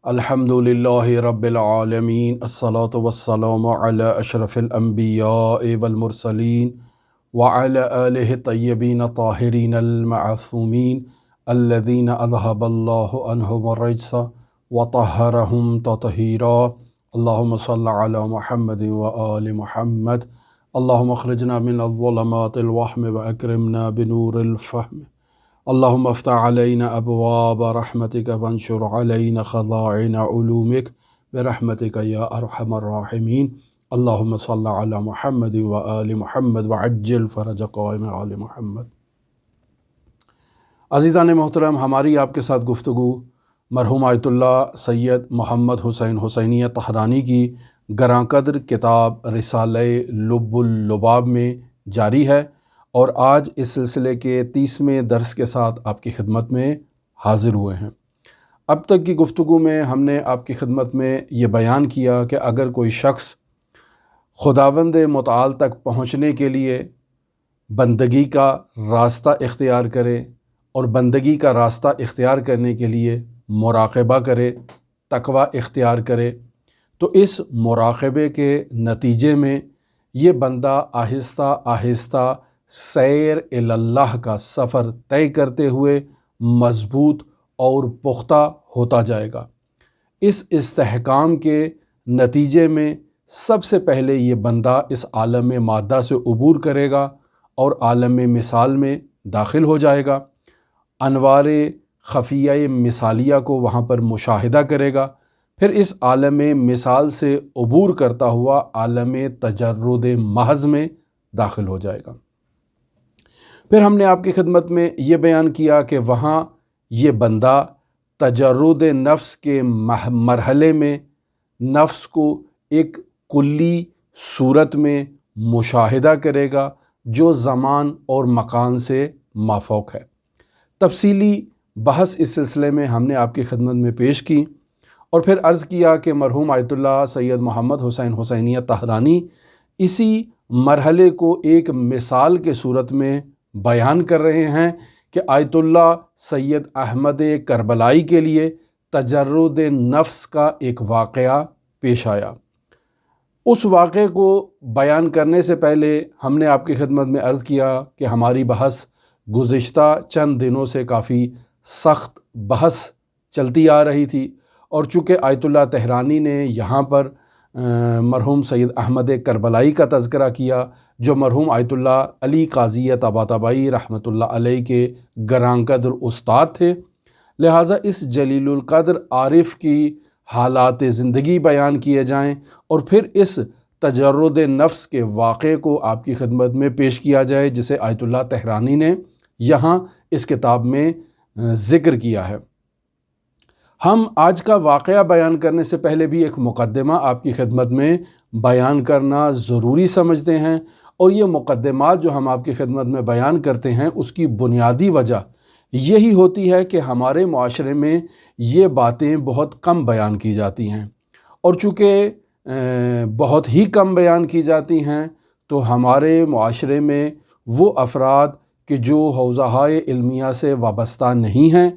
الحمدللہ رب العالمین الصلاۃ والسلام علی اشرف الانبیاء والمرسلین وعلی آلہ الطیبین الطاہرین المعصومین الذین اذہب اللہ عنہم الرجس وطہرہم تطہیرا اللہم صل علی محمد وآل محمد اللہم اخرجنا من الظلمات الوہم واکرمنا بنور الفہم اللہم افتح علینا ابواب رحمتک وانشر علینا خزائن علومک برحمتک یا ارحم الراحمین اللہم صل علی محمد وآل محمد وعجل فرج قائم آل محمد۔ عزیزان محترم، ہماری آپ کے ساتھ گفتگو مرحوم آیت اللہ سید محمد حسین حسینیہ طہرانی کی گراں قدر کتاب رسالہ لب اللباب میں جاری ہے، اور آج اس سلسلے کے 30ویں درس کے ساتھ آپ کی خدمت میں حاضر ہوئے ہیں۔ اب تک کی گفتگو میں ہم نے آپ کی خدمت میں یہ بیان کیا کہ اگر کوئی شخص خداوند متعال تک پہنچنے کے لیے بندگی کا راستہ اختیار کرے اور بندگی کا راستہ اختیار کرنے کے لیے مراقبہ کرے، تقوی اختیار کرے، تو اس مراقبے کے نتیجے میں یہ بندہ آہستہ آہستہ سیر اللہ کا سفر طے کرتے ہوئے مضبوط اور پختہ ہوتا جائے گا۔ اس استحکام کے نتیجے میں سب سے پہلے یہ بندہ اس عالم مادہ سے عبور کرے گا اور عالم مثال میں داخل ہو جائے گا، انوار خفیہ مثالیہ کو وہاں پر مشاہدہ کرے گا، پھر اس عالم مثال سے عبور کرتا ہوا عالم تجرد محض میں داخل ہو جائے گا۔ پھر ہم نے آپ کی خدمت میں یہ بیان کیا کہ وہاں یہ بندہ تجرد نفس کے مرحلے میں نفس کو ایک کلی صورت میں مشاہدہ کرے گا جو زمان اور مکان سے مافوق ہے۔ تفصیلی بحث اس سلسلے میں ہم نے آپ کی خدمت میں پیش کی، اور پھر عرض کیا کہ مرحوم آیت اللہ سید محمد حسین حسینیہ طہرانی اسی مرحلے کو ایک مثال کے صورت میں بیان کر رہے ہیں کہ آیت اللہ سید احمد کربلائی کے لیے تجرد نفس کا ایک واقعہ پیش آیا۔ اس واقعے کو بیان کرنے سے پہلے ہم نے آپ کی خدمت میں عرض کیا کہ ہماری بحث گزشتہ چند دنوں سے کافی سخت بحث چلتی آ رہی تھی، اور چونکہ آیت اللہ طہرانی نے یہاں پر مرحوم سید احمد کربلائی کا تذکرہ کیا جو مرحوم آیت اللہ علی قاضی طباطبائی رحمۃ اللہ علیہ کے گراں قدر استاد تھے، لہٰذا اس جلیل القدر عارف کی حالات زندگی بیان کیے جائیں اور پھر اس تجرد نفس کے واقعے کو آپ کی خدمت میں پیش کیا جائے جسے آیت اللہ طہرانی نے یہاں اس کتاب میں ذکر کیا ہے۔ ہم آج کا واقعہ بیان کرنے سے پہلے بھی ایک مقدمہ آپ کی خدمت میں بیان کرنا ضروری سمجھتے ہیں، اور یہ مقدمات جو ہم آپ کی خدمت میں بیان کرتے ہیں اس کی بنیادی وجہ یہی ہوتی ہے کہ ہمارے معاشرے میں یہ باتیں بہت کم بیان کی جاتی ہیں، اور چونکہ بہت ہی کم بیان کی جاتی ہیں تو ہمارے معاشرے میں وہ افراد کہ جو حوزہائے علمیہ سے وابستہ نہیں ہیں،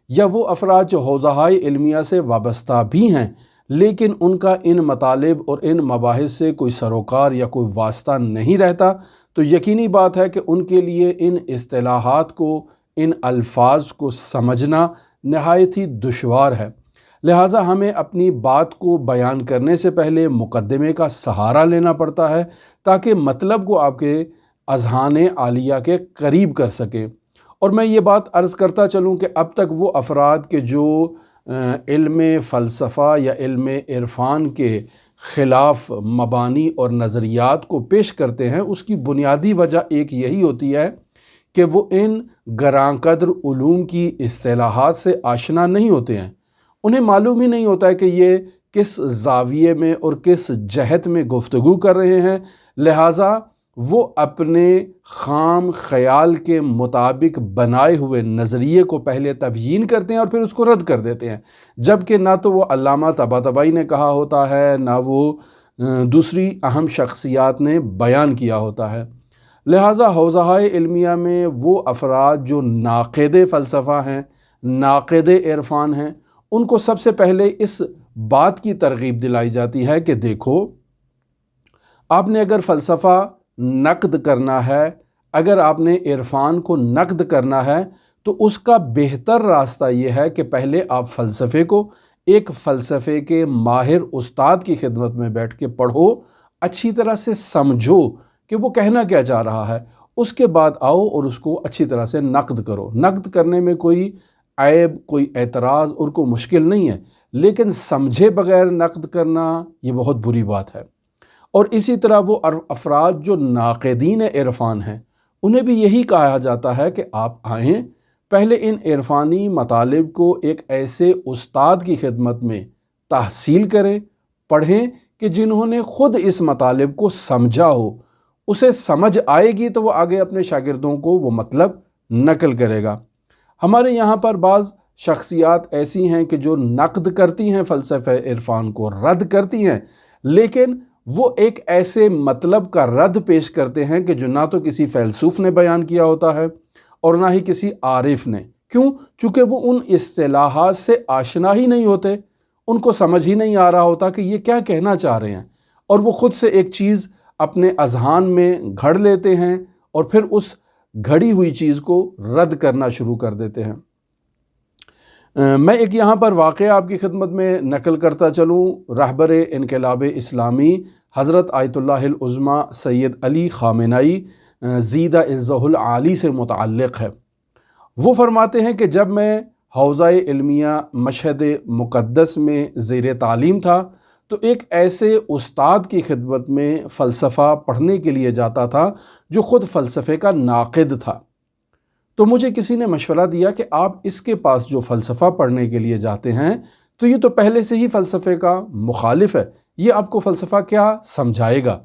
یا وہ افراد جو حوزہائے علمیہ سے وابستہ بھی ہیں لیکن ان کا ان مطالب اور ان مباحث سے کوئی سروکار یا کوئی واسطہ نہیں رہتا، تو یقینی بات ہے کہ ان کے لیے ان اصطلاحات کو، ان الفاظ کو سمجھنا نہایت ہی دشوار ہے۔ لہٰذا ہمیں اپنی بات کو بیان کرنے سے پہلے مقدمے کا سہارا لینا پڑتا ہے تاکہ مطلب کو آپ کے اذہان عالیہ کے قریب کر سکیں۔ اور میں یہ بات عرض کرتا چلوں کہ اب تک وہ افراد کے جو علم فلسفہ یا علم عرفان کے خلاف مبانی اور نظریات کو پیش کرتے ہیں، اس کی بنیادی وجہ ایک یہی ہوتی ہے کہ وہ ان گراں قدر علوم کی اصطلاحات سے آشنا نہیں ہوتے ہیں، انہیں معلوم ہی نہیں ہوتا ہے کہ یہ کس زاویے میں اور کس جہت میں گفتگو کر رہے ہیں، لہٰذا وہ اپنے خام خیال کے مطابق بنائے ہوئے نظریے کو پہلے تبیین کرتے ہیں اور پھر اس کو رد کر دیتے ہیں، جبکہ نہ تو وہ علامہ طباطبائی نے کہا ہوتا ہے نہ وہ دوسری اہم شخصیات نے بیان کیا ہوتا ہے۔ لہٰذا حوزہائے علمیہ میں وہ افراد جو ناقد فلسفہ ہیں، ناقد عرفان ہیں، ان کو سب سے پہلے اس بات کی ترغیب دلائی جاتی ہے کہ دیکھو، آپ نے اگر فلسفہ نقد کرنا ہے، اگر آپ نے عرفان کو نقد کرنا ہے، تو اس کا بہتر راستہ یہ ہے کہ پہلے آپ فلسفے کو ایک فلسفے کے ماہر استاد کی خدمت میں بیٹھ کے پڑھو، اچھی طرح سے سمجھو کہ وہ کہنا کیا چاہ رہا ہے، اس کے بعد آؤ اور اس کو اچھی طرح سے نقد کرو۔ نقد کرنے میں کوئی عیب، کوئی اعتراض اور کوئی مشکل نہیں ہے، لیکن سمجھے بغیر نقد کرنا یہ بہت بری بات ہے۔ اور اسی طرح وہ افراد جو ناقدین عرفان ہیں، انہیں بھی یہی کہا جاتا ہے کہ آپ آئیں، پہلے ان عرفانی مطالب کو ایک ایسے استاد کی خدمت میں تحصیل کریں، پڑھیں کہ جنہوں نے خود اس مطالب کو سمجھا ہو، اسے سمجھ آئے گی تو وہ آگے اپنے شاگردوں کو وہ مطلب نقل کرے گا۔ ہمارے یہاں پر بعض شخصیات ایسی ہیں کہ جو نقد کرتی ہیں، فلسفہ عرفان کو رد کرتی ہیں، لیکن وہ ایک ایسے مطلب کا رد پیش کرتے ہیں کہ جو نہ تو کسی فیلسوف نے بیان کیا ہوتا ہے اور نہ ہی کسی عارف نے۔ کیوں؟ چونکہ وہ ان اصطلاحات سے آشنا ہی نہیں ہوتے، ان کو سمجھ ہی نہیں آ رہا ہوتا کہ یہ کیا کہنا چاہ رہے ہیں، اور وہ خود سے ایک چیز اپنے اذہان میں گھڑ لیتے ہیں اور پھر اس گھڑی ہوئی چیز کو رد کرنا شروع کر دیتے ہیں۔ میں ایک یہاں پر واقعہ آپ کی خدمت میں نقل کرتا چلوں، رہبر انقلاب اسلامی حضرت آیت اللہ العظمیٰ سید علی خامنئی زیدہ عزہ العالی سے متعلق ہے۔ وہ فرماتے ہیں کہ جب میں حوزہ علمیہ مشہد مقدس میں زیر تعلیم تھا تو ایک ایسے استاد کی خدمت میں فلسفہ پڑھنے کے لیے جاتا تھا جو خود فلسفے کا ناقد تھا۔ تو مجھے کسی نے مشورہ دیا کہ آپ اس کے پاس جو فلسفہ پڑھنے کے لیے جاتے ہیں تو یہ تو پہلے سے ہی فلسفے کا مخالف ہے، یہ آپ کو فلسفہ کیا سمجھائے گا؟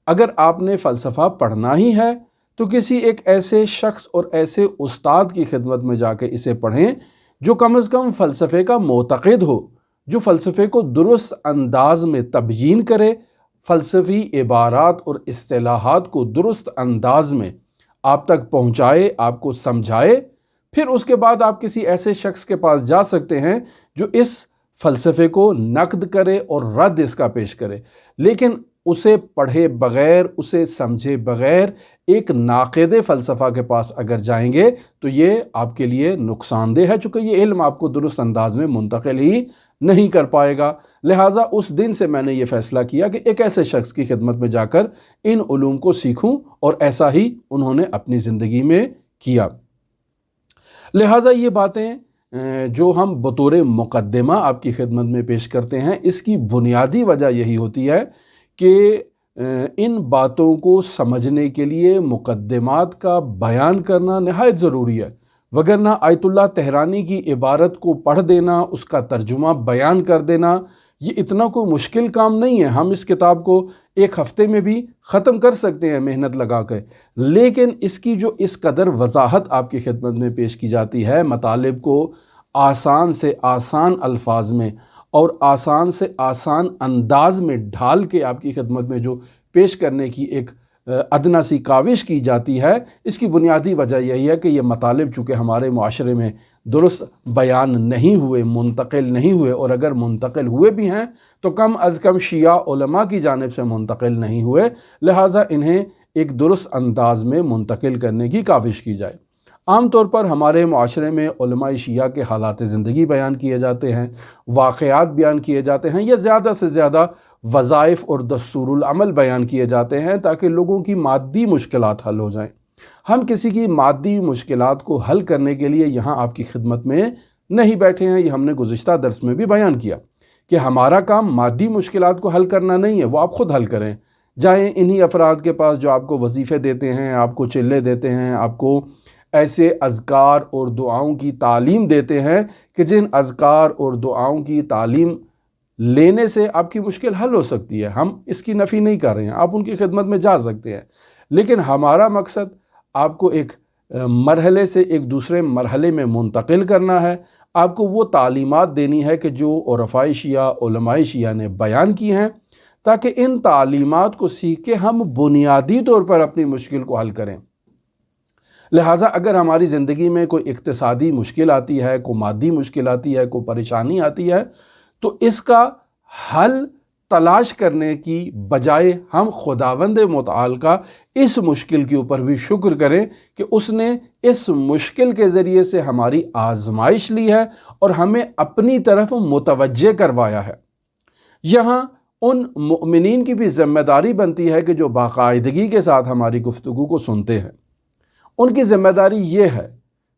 اگر آپ نے فلسفہ پڑھنا ہی ہے تو کسی ایک ایسے شخص اور ایسے استاد کی خدمت میں جا کے اسے پڑھیں جو کم از کم فلسفے کا معتقد ہو، جو فلسفے کو درست انداز میں تبیین کرے، فلسفی عبارات اور اصطلاحات کو درست انداز میں آپ تک پہنچائے، آپ کو سمجھائے۔ پھر اس کے بعد آپ کسی ایسے شخص کے پاس جا سکتے ہیں جو اس فلسفے کو نقد کرے اور رد اس کا پیش کرے، لیکن اسے پڑھے بغیر، اسے سمجھے بغیر ایک ناقد فلسفہ کے پاس اگر جائیں گے تو یہ آپ کے لیے نقصان دہ ہے، چونکہ یہ علم آپ کو درست انداز میں منتقل ہی نہیں کر پائے گا۔ لہٰذا اس دن سے میں نے یہ فیصلہ کیا کہ ایک ایسے شخص کی خدمت میں جا کر ان علوم کو سیکھوں، اور ایسا ہی انہوں نے اپنی زندگی میں کیا۔ لہٰذا یہ باتیں جو ہم بطور مقدمہ آپ کی خدمت میں پیش کرتے ہیں، اس کی بنیادی وجہ یہی ہوتی ہے کہ ان باتوں کو سمجھنے کے لیے مقدمات کا بیان کرنا نہایت ضروری ہے، وگرنہ آیت اللہ تہرانی کی عبارت کو پڑھ دینا، اس کا ترجمہ بیان کر دینا، یہ اتنا کوئی مشکل کام نہیں ہے۔ ہم اس کتاب کو ایک ہفتے میں بھی ختم کر سکتے ہیں محنت لگا کے، لیکن اس کی جو اس قدر وضاحت آپ کی خدمت میں پیش کی جاتی ہے، مطالب کو آسان سے آسان الفاظ میں اور آسان سے آسان انداز میں ڈھال کے آپ کی خدمت میں جو پیش کرنے کی ایک ادنا سی کاوش کی جاتی ہے، اس کی بنیادی وجہ یہی ہے کہ یہ مطالب چونکہ ہمارے معاشرے میں درست بیان نہیں ہوئے، منتقل نہیں ہوئے، اور اگر منتقل ہوئے بھی ہیں تو کم از کم شیعہ علماء کی جانب سے منتقل نہیں ہوئے، لہٰذا انہیں ایک درست انداز میں منتقل کرنے کی کاوش کی جائے۔ عام طور پر ہمارے معاشرے میں علماء شیعہ کے حالات زندگی بیان کیے جاتے ہیں، واقعات بیان کیے جاتے ہیں، یا زیادہ سے زیادہ وظائف اور دستور العمل بیان کیے جاتے ہیں تاکہ لوگوں کی مادی مشکلات حل ہو جائیں۔ ہم کسی کی مادی مشکلات کو حل کرنے کے لیے یہاں آپ کی خدمت میں نہیں بیٹھے ہیں۔ یہ ہم نے گزشتہ درس میں بھی بیان کیا کہ ہمارا کام مادی مشکلات کو حل کرنا نہیں ہے، وہ آپ خود حل کریں۔ جائیں انہی افراد کے پاس جو آپ کو وظیفے دیتے ہیں، آپ کو چلے دیتے ہیں، آپ کو ایسے اذکار اور دعاؤں کی تعلیم دیتے ہیں کہ جن اذکار اور دعاؤں کی تعلیم لینے سے آپ کی مشکل حل ہو سکتی ہے۔ ہم اس کی نفی نہیں کر رہے ہیں، آپ ان کی خدمت میں جا سکتے ہیں، لیکن ہمارا مقصد آپ کو ایک مرحلے سے ایک دوسرے مرحلے میں منتقل کرنا ہے، آپ کو وہ تعلیمات دینی ہے کہ جو عرفاء شیعہ، علماء شیعہ نے بیان کی ہیں، تاکہ ان تعلیمات کو سیکھ کے ہم بنیادی طور پر اپنی مشکل کو حل کریں۔ لہٰذا اگر ہماری زندگی میں کوئی اقتصادی مشکل آتی ہے، کوئی مادی مشکل آتی ہے، کوئی پریشانی آتی ہے، تو اس کا حل تلاش کرنے کی بجائے ہم خداوند متعال کا اس مشکل کے اوپر بھی شکر کریں کہ اس نے اس مشکل کے ذریعے سے ہماری آزمائش لی ہے اور ہمیں اپنی طرف متوجہ کروایا ہے۔ یہاں ان مؤمنین کی بھی ذمہ داری بنتی ہے کہ جو باقاعدگی کے ساتھ ہماری گفتگو کو سنتے ہیں، ان کی ذمہ داری یہ ہے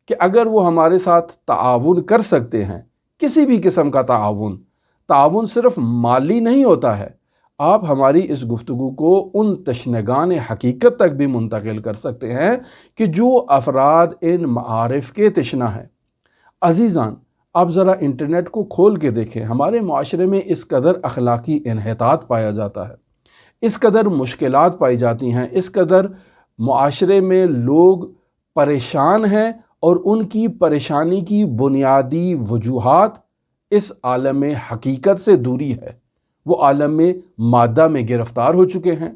کہ اگر وہ ہمارے ساتھ تعاون کر سکتے ہیں، کسی بھی قسم کا تعاون صرف مالی نہیں ہوتا ہے، آپ ہماری اس گفتگو کو ان تشنگان حقیقت تک بھی منتقل کر سکتے ہیں کہ جو افراد ان معارف کے تشنا ہیں۔ عزیزان، آپ ذرا انٹرنیٹ کو کھول کے دیکھیں، ہمارے معاشرے میں اس قدر اخلاقی انحطاط پایا جاتا ہے، اس قدر مشکلات پائی جاتی ہیں، اس قدر معاشرے میں لوگ پریشان ہیں، اور ان کی پریشانی کی بنیادی وجوہات اس عالم حقیقت سے دوری ہے۔ وہ عالم مادہ میں گرفتار ہو چکے ہیں،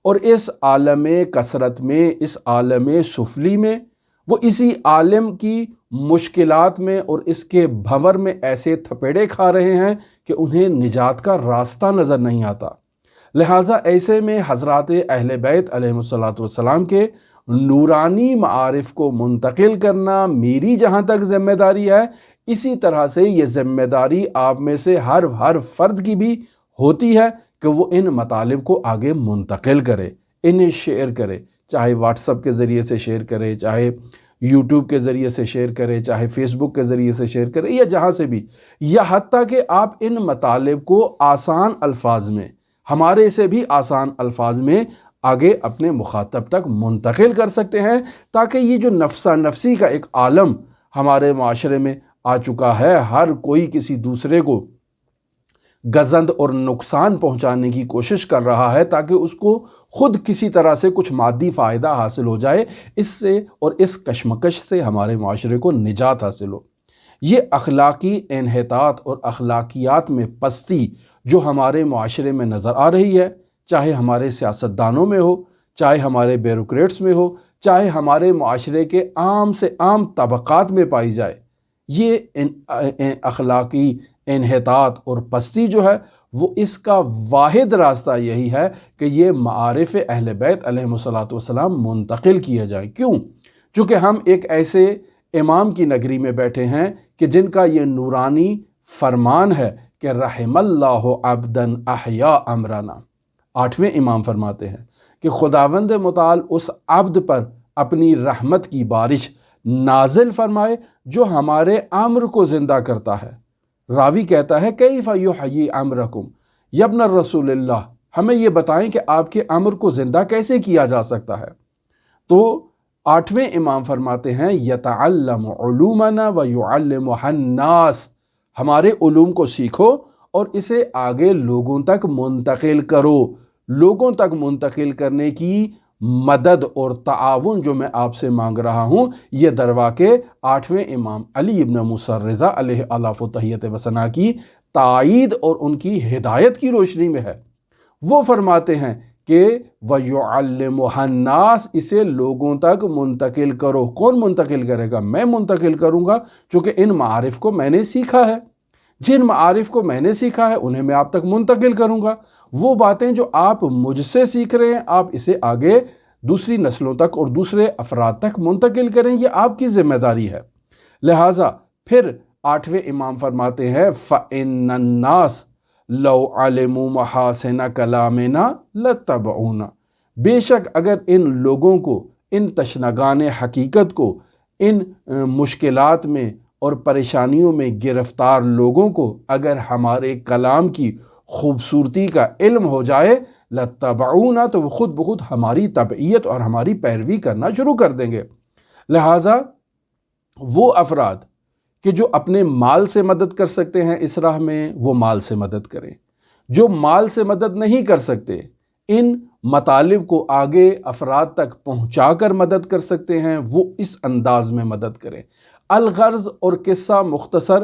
اور اس عالم کثرت میں، اس عالم سفلی میں، وہ اسی عالم کی مشکلات میں اور اس کے بھنور میں ایسے تھپیڑے کھا رہے ہیں کہ انہیں نجات کا راستہ نظر نہیں آتا۔ لہٰذا ایسے میں حضرات اہل بیت علیہم السلام کے نورانی معارف کو منتقل کرنا میری جہاں تک ذمہ داری ہے، اسی طرح سے یہ ذمہ داری آپ میں سے ہر فرد کی بھی ہوتی ہے کہ وہ ان مطالب کو آگے منتقل کرے، انہیں شیئر کرے، چاہے واٹس ایپ کے ذریعے سے شیئر کرے، چاہے یوٹیوب کے ذریعے سے شیئر کرے، چاہے فیس بک کے ذریعے سے شیئر کرے، یا جہاں سے بھی، یا حتیٰ کہ آپ ان مطالب کو آسان الفاظ میں، ہمارے سے بھی آسان الفاظ میں آگے اپنے مخاطب تک منتقل کر سکتے ہیں، تاکہ یہ جو نفسا نفسی کا ایک عالم ہمارے معاشرے میں آ چکا ہے، ہر کوئی کسی دوسرے کو گزند اور نقصان پہنچانے کی کوشش کر رہا ہے تاکہ اس کو خود کسی طرح سے کچھ مادی فائدہ حاصل ہو جائے، اس سے اور اس کشمکش سے ہمارے معاشرے کو نجات حاصل ہو۔ یہ اخلاقی انحطاط اور اخلاقیات میں پستی جو ہمارے معاشرے میں نظر آ رہی ہے، چاہے ہمارے سیاستدانوں میں ہو، چاہے ہمارے بیوروکریٹس میں ہو، چاہے ہمارے معاشرے کے عام سے عام طبقات میں پائی جائے، یہ اخلاقی انحطاط اور پستی جو ہے وہ اس کا واحد راستہ یہی ہے کہ یہ معارف اہل بیت علیہم السلام منتقل کیے جائیں۔ کیوں؟ چونکہ ہم ایک ایسے امام کی نگری میں بیٹھے ہیں کہ جن کا یہ نورانی فرمان ہے کہ رحم اللہ عبدا احیا امرنا۔ 8ویں امام فرماتے ہیں کہ خداوند متعال اس عبد پر اپنی رحمت کی بارش نازل فرمائے جو ہمارے امر کو زندہ کرتا ہے۔ راوی کہتا ہے کیف یحیی امرکم یا ابن الرسول اللہ، ہمیں یہ بتائیں کہ آپ کے امر کو زندہ کیسے کیا جا سکتا ہے؟ تو 8ویں امام فرماتے ہیں یتعلم علومنا ویعلمها الناس، ہمارے علوم کو سیکھو اور اسے آگے لوگوں تک منتقل کرو۔ لوگوں تک منتقل کرنے کی مدد اور تعاون جو میں آپ سے مانگ رہا ہوں، یہ درواقع 8ویں امام علی ابن موسیٰ رضا علیہ الاف و تحیت و ثنا کی تائید اور ان کی ہدایت کی روشنی میں ہے۔ وہ فرماتے ہیں کہ وَيُعَلِّمُهَا النَّاسِ، اسے لوگوں تک منتقل کرو۔ کون منتقل کرے گا؟ میں منتقل کروں گا، چونکہ ان معارف کو میں نے سیکھا ہے۔ جن معارف کو میں نے سیکھا ہے انہیں میں آپ تک منتقل کروں گا۔ وہ باتیں جو آپ مجھ سے سیکھ رہے ہیں، آپ اسے آگے دوسری نسلوں تک اور دوسرے افراد تک منتقل کریں، یہ آپ کی ذمہ داری ہے۔ لہٰذا پھر 8ویں امام فرماتے ہیں فَإِنَّ النَّاسَ لَوْ عَلِمُوا مَحَاسِنَ كَلَامِنَا لَاتَّبَعُونَا، بے شک اگر ان لوگوں کو، ان تشنگان حقیقت کو، ان مشکلات میں اور پریشانیوں میں گرفتار لوگوں کو اگر ہمارے کلام کی خوبصورتی کا علم ہو جائے لَاتَّبَعُونَا، تو وہ خود بخود ہماری تبعیت اور ہماری پیروی کرنا شروع کر دیں گے۔ لہٰذا وہ افراد کہ جو اپنے مال سے مدد کر سکتے ہیں اس راہ میں، وہ مال سے مدد کریں۔ جو مال سے مدد نہیں کر سکتے، ان مطالب کو آگے افراد تک پہنچا کر مدد کر سکتے ہیں، وہ اس انداز میں مدد کریں۔ الغرض اور قصہ مختصر،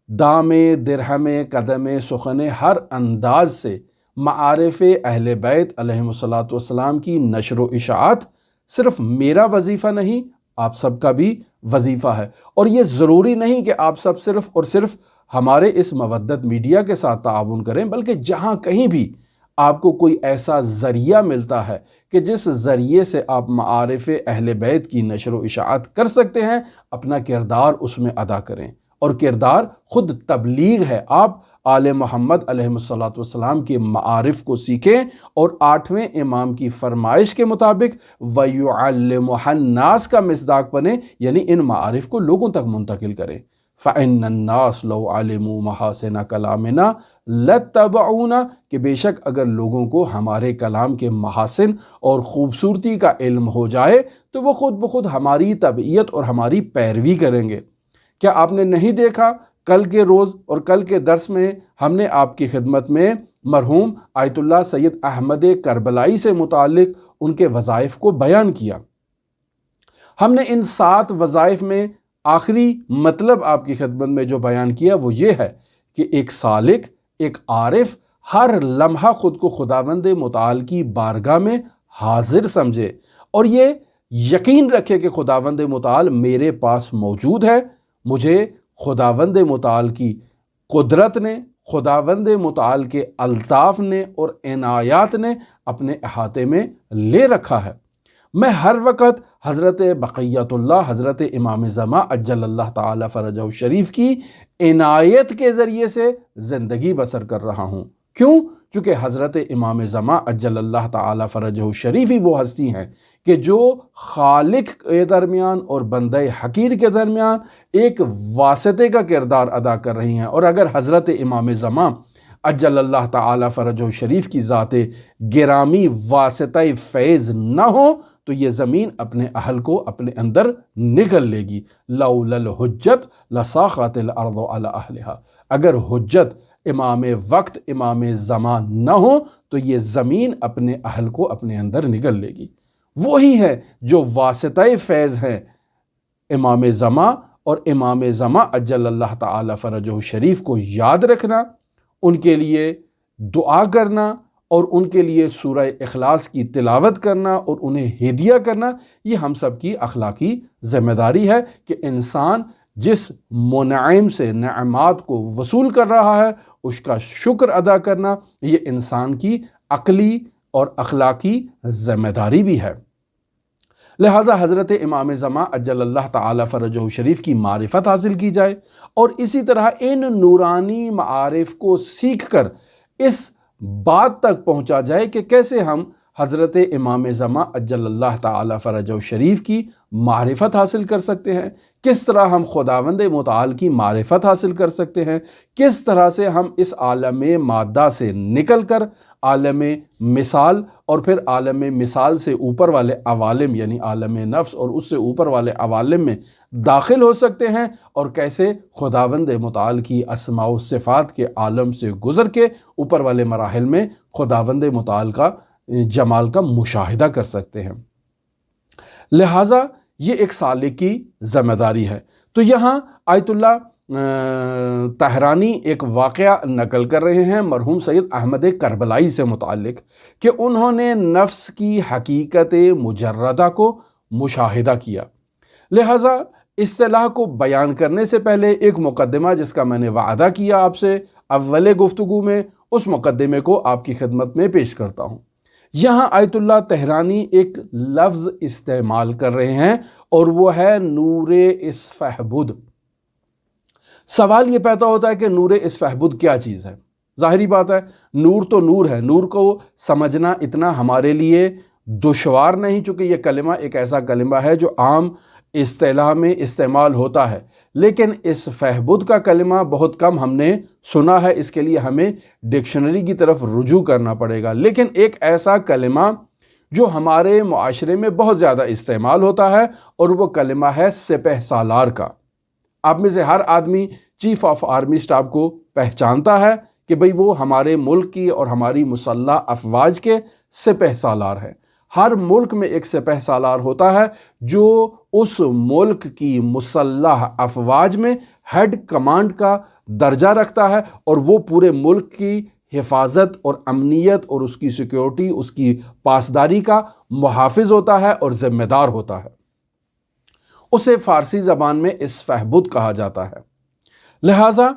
دام درہم قدم سخن، ہر انداز سے معارف اہل بیت علیہم السلام کی نشر و اشاعت صرف میرا وظیفہ نہیں، آپ سب کا بھی وظیفہ ہے۔ اور یہ ضروری نہیں کہ آپ سب صرف اور صرف ہمارے اس مودت میڈیا کے ساتھ تعاون کریں، بلکہ جہاں کہیں بھی آپ کو کوئی ایسا ذریعہ ملتا ہے کہ جس ذریعے سے آپ معارف اہل بیت کی نشر و اشاعت کر سکتے ہیں، اپنا کردار اس میں ادا کریں۔ اور کردار خود تبلیغ ہے۔ آپ آل محمد علیہ الصلوۃ والسلام کے معارف کو سیکھیں اور 8ویں امام کی فرمائش کے مطابق وَيُعَلِّمُهَا النَّاسَ کا مصداق بنیں، یعنی ان معارف کو لوگوں تک منتقل کریں۔ فَإِنَّ النَّاسَ لَوْ عَلِمُوا مَحَاسِنَ كَلَامِنَا لَاتَّبَعُونَا، کہ بے شک اگر لوگوں کو ہمارے کلام کے محاسن اور خوبصورتی کا علم ہو جائے تو وہ خود بخود ہماری تبعیت اور ہماری پیروی کریں گے۔ کیا آپ نے نہیں دیکھا کل کے روز اور کل کے درس میں ہم نے آپ کی خدمت میں مرحوم آیت اللہ سید احمد کربلائی سے متعلق ان کے وظائف کو بیان کیا۔ ہم نے ان 7 وظائف میں آخری مطلب آپ کی خدمت میں جو بیان کیا وہ یہ ہے کہ ایک سالک، ایک عارف ہر لمحہ خود کو خداوند متعال کی بارگاہ میں حاضر سمجھے اور یہ یقین رکھے کہ خداوند متعال میرے پاس موجود ہے، مجھے خداوند متعال کی قدرت نے، خداوند متعال کے الطاف نے اور عنایات نے اپنے احاطے میں لے رکھا ہے۔ میں ہر وقت حضرت بقیت اللہ، حضرت امام زمان عجل اللہ تعالی فرجہ الشریف کی عنایت کے ذریعے سے زندگی بسر کر رہا ہوں۔ کیوں؟ چونکہ حضرت امام زمان عجل اللہ تعالی فرجہ الشریف ہی وہ ہستی ہیں کہ جو خالق کے درمیان اور بندہ حقیر کے درمیان ایک واسطے کا کردار ادا کر رہی ہیں۔ اور اگر حضرت امام زمان عجل اللہ تعالی فرجہ الشریف کی ذات گرامی واسطہ فیض نہ ہو تو یہ زمین اپنے اہل کو اپنے اندر نگل لے گی۔ لولا الحجت لساخت الارض علی اہلہا، اگر حجت امام وقت امام زمان نہ ہو تو یہ زمین اپنے اہل کو اپنے اندر نگل لے گی۔ وہی ہے جو واسطہ فیض ہیں امام زمان اور امام زمان عجل اللہ تعالی فرجہ الشریف کو یاد رکھنا، ان کے لیے دعا کرنا اور ان کے لیے سورہ اخلاص کی تلاوت کرنا اور انہیں ہدیہ کرنا، یہ ہم سب کی اخلاقی ذمہ داری ہے کہ انسان جس منعم سے نعمات کو وصول کر رہا ہے اس کا شکر ادا کرنا، یہ انسان کی عقلی اور اخلاقی ذمہ داری بھی ہے۔ لہٰذا حضرت امام زمان عجل اللہ تعالی فرجہ الشریف کی معرفت حاصل کی جائے اور اسی طرح ان نورانی معارف کو سیکھ کر اس بات تک پہنچا جائے کہ کیسے ہم حضرت امام زمان عجل اللہ تعالی فرجہ الشریف کی معرفت حاصل کر سکتے ہیں، کس طرح ہم خداوند متعال کی معرفت حاصل کر سکتے ہیں، کس طرح سے ہم اس عالم مادہ سے نکل کر عالم مثال اور پھر عالم مثال سے اوپر والے عوالم یعنی عالم نفس اور اس سے اوپر والے عوالم میں داخل ہو سکتے ہیں، اور کیسے خداوند متعال کی اسماء و صفات کے عالم سے گزر کے اوپر والے مراحل میں خداوند متعال کا جمال کا مشاہدہ کر سکتے ہیں۔ لہٰذا یہ ایک سالک کی ذمہ داری ہے۔ تو یہاں آیت اللہ طحرانی ایک واقعہ نقل کر رہے ہیں مرحوم سید احمد کربلائی سے متعلق کہ انہوں نے نفس کی حقیقت مجردہ کو مشاہدہ کیا۔ لہٰذا اصطلاح کو بیان کرنے سے پہلے ایک مقدمہ جس کا میں نے وعدہ کیا آپ سے اول گفتگو میں، اس مقدمے کو آپ کی خدمت میں پیش کرتا ہوں۔ یہاں آیت اللہ طحرانی ایک لفظ استعمال کر رہے ہیں اور وہ ہے نور اسفہبد۔ سوال یہ پیدا ہوتا ہے کہ نور اسفہبد کیا چیز ہے؟ ظاہری بات ہے نور تو نور ہے، نور کو سمجھنا اتنا ہمارے لیے دشوار نہیں، چونکہ یہ کلمہ ایک ایسا کلمہ ہے جو عام اصطلاح میں استعمال ہوتا ہے، لیکن اسفہبد کا کلمہ بہت کم ہم نے سنا ہے، اس کے لیے ہمیں ڈکشنری کی طرف رجوع کرنا پڑے گا۔ لیکن ایک ایسا کلمہ جو ہمارے معاشرے میں بہت زیادہ استعمال ہوتا ہے اور وہ کلمہ ہے سپہ سالار کا۔ آپ میں سے ہر آدمی چیف آف آرمی اسٹاف کو پہچانتا ہے کہ بھئی وہ ہمارے ملک کی اور ہماری مسلح افواج کے سپہ سالار ہیں۔ ہر ملک میں ایک سپہ سالار ہوتا ہے جو اس ملک کی مسلح افواج میں ہیڈ کمانڈ کا درجہ رکھتا ہے اور وہ پورے ملک کی حفاظت اور امنیت اور اس کی سیکیورٹی، اس کی پاسداری کا محافظ ہوتا ہے اور ذمہ دار ہوتا ہے۔ اسے فارسی زبان میں اسفہبد کہا جاتا ہے۔ لہٰذا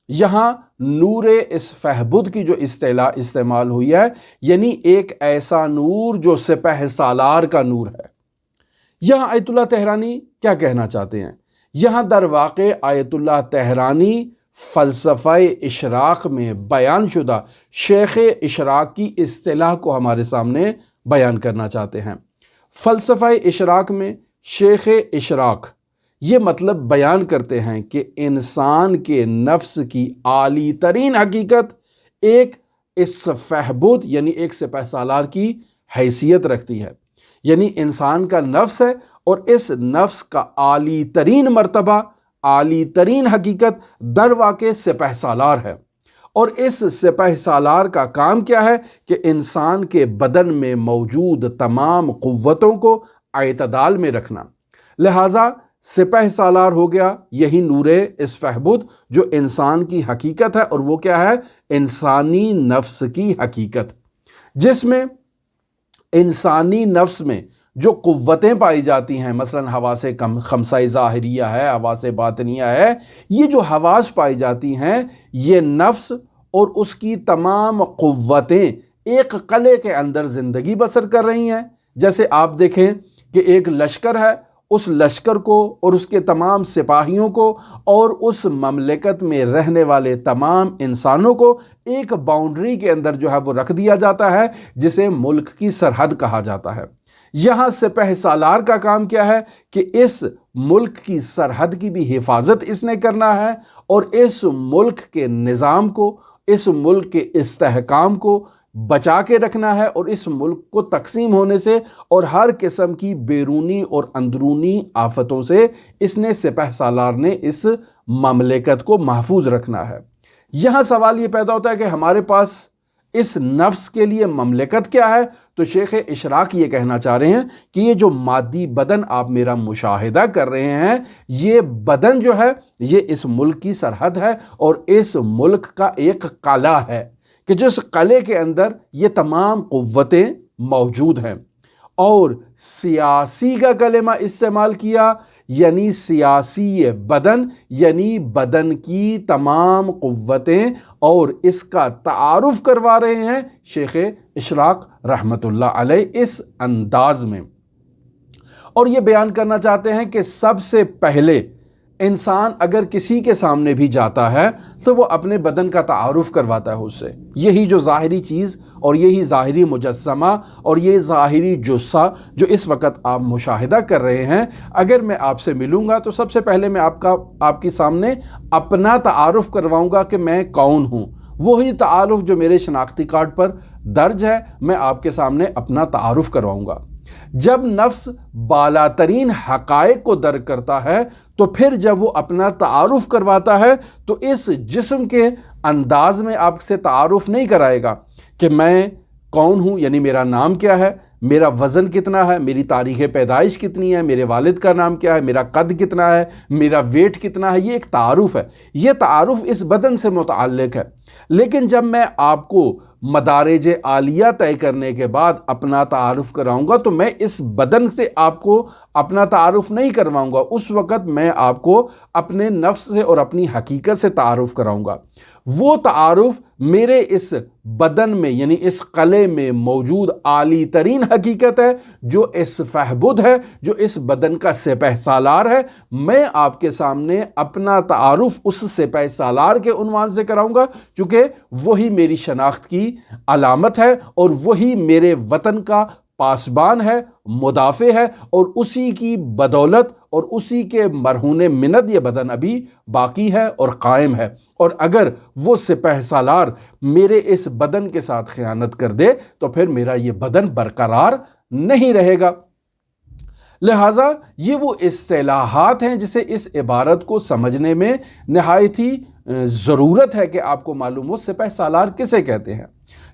یہاں نور اسفہبد کی جو اصطلاح استعمال ہوئی ہے، یعنی ایک ایسا نور جو سپہ سالار کا نور ہے۔ یہاں آیت اللہ طحرانی کیا کہنا چاہتے ہیں؟ یہاں در واقع آیت اللہ طحرانی فلسفہ اشراق میں بیان شدہ شیخ اشراق کی اصطلاح کو ہمارے سامنے بیان کرنا چاہتے ہیں۔ فلسفہ اشراق میں شیخ اشراق یہ مطلب بیان کرتے ہیں کہ انسان کے نفس کی اعلی ترین حقیقت ایک اسفہبد یعنی ایک سپہ سالار کی حیثیت رکھتی ہے، یعنی انسان کا نفس ہے اور اس نفس کا اعلی ترین مرتبہ، اعلی ترین حقیقت در واقع سپہ سالار ہے۔ اور اس سپہ سالار کا کام کیا ہے کہ انسان کے بدن میں موجود تمام قوتوں کو اعتدال میں رکھنا۔ لہٰذا سپہ سالار ہو گیا یہی نور اسفہبد جو انسان کی حقیقت ہے، اور وہ کیا ہے؟ انسانی نفس کی حقیقت، جس میں انسانی نفس میں جو قوتیں پائی جاتی ہیں، مثلا حواس خمسہ ظاہریہ ہے، حواس باطنیہ ہے، یہ جو حواس پائی جاتی ہیں یہ نفس اور اس کی تمام قوتیں ایک قلعے کے اندر زندگی بسر کر رہی ہیں۔ جیسے آپ دیکھیں کہ ایک لشکر ہے، اس لشکر کو اور اس کے تمام سپاہیوں کو اور اس مملکت میں رہنے والے تمام انسانوں کو ایک باؤنڈری کے اندر جو ہے وہ رکھ دیا جاتا ہے، جسے ملک کی سرحد کہا جاتا ہے۔ یہاں سپہ سالار کا کام کیا ہے کہ اس ملک کی سرحد کی بھی حفاظت اس نے کرنا ہے، اور اس ملک کے نظام کو، اس ملک کے استحکام کو بچا کے رکھنا ہے، اور اس ملک کو تقسیم ہونے سے اور ہر قسم کی بیرونی اور اندرونی آفتوں سے اس نے سپہ سالار نے اس مملکت کو محفوظ رکھنا ہے۔ یہاں سوال یہ پیدا ہوتا ہے کہ ہمارے پاس اس نفس کے لیے مملکت کیا ہے؟ تو شیخ اشراق یہ کہنا چاہ رہے ہیں کہ یہ جو مادی بدن آپ میرا مشاہدہ کر رہے ہیں، یہ بدن جو ہے یہ اس ملک کی سرحد ہے، اور اس ملک کا ایک قلعہ ہے کہ جس قلعے کے اندر یہ تمام قوتیں موجود ہیں۔ اور سیاسی کا کلمہ استعمال کیا، یعنی سیاسی بدن، یعنی بدن کی تمام قوتیں، اور اس کا تعارف کروا رہے ہیں شیخ اشراق رحمۃ اللہ علیہ اس انداز میں، اور یہ بیان کرنا چاہتے ہیں کہ سب سے پہلے انسان اگر کسی کے سامنے بھی جاتا ہے تو وہ اپنے بدن کا تعارف کرواتا ہے اس سے۔ یہی جو ظاہری چیز اور یہی ظاہری مجسمہ اور یہ ظاہری جثہ جو اس وقت آپ مشاہدہ کر رہے ہیں، اگر میں آپ سے ملوں گا تو سب سے پہلے میں آپ کے سامنے اپنا تعارف کرواؤں گا کہ میں کون ہوں۔ وہی تعارف جو میرے شناختی کارڈ پر درج ہے، میں آپ کے سامنے اپنا تعارف کرواؤں گا۔ جب نفس بالاترین حقائق کو درک کرتا ہے تو پھر جب وہ اپنا تعارف کرواتا ہے تو اس جسم کے انداز میں آپ سے تعارف نہیں کرائے گا کہ میں کون ہوں، یعنی میرا نام کیا ہے، میرا وزن کتنا ہے، میری تاریخ پیدائش کتنی ہے، میرے والد کا نام کیا ہے، میرا قد کتنا ہے، میرا ویٹ کتنا ہے۔ یہ ایک تعارف ہے، یہ تعارف اس بدن سے متعلق ہے۔ لیکن جب میں آپ کو مدارج عالیہ طے کرنے کے بعد اپنا تعارف کراؤں گا تو میں اس بدن سے آپ کو اپنا تعارف نہیں کرواؤں گا، اس وقت میں آپ کو اپنے نفس سے اور اپنی حقیقت سے تعارف کراؤں گا۔ وہ تعارف میرے اس بدن میں یعنی اس قلعے میں موجود اعلی ترین حقیقت ہے جو اسفہبد ہے، جو اس بدن کا سپہ سالار ہے۔ میں آپ کے سامنے اپنا تعارف اس سپہ سالار کے عنوان سے کراؤں گا، چونکہ وہی میری شناخت کی علامت ہے اور وہی میرے وطن کا پاسبان ہے، مدافع ہے، اور اسی کی بدولت اور اسی کے مرہون منت یہ بدن ابھی باقی ہے اور قائم ہے۔ اور اگر وہ سپہ سالار میرے اس بدن کے ساتھ خیانت کر دے تو پھر میرا یہ بدن برقرار نہیں رہے گا۔ لہٰذا یہ وہ اصطلاحات ہیں جسے اس عبارت کو سمجھنے میں نہایت ہی ضرورت ہے کہ آپ کو معلوم ہو سپہ سالار کسے کہتے ہیں۔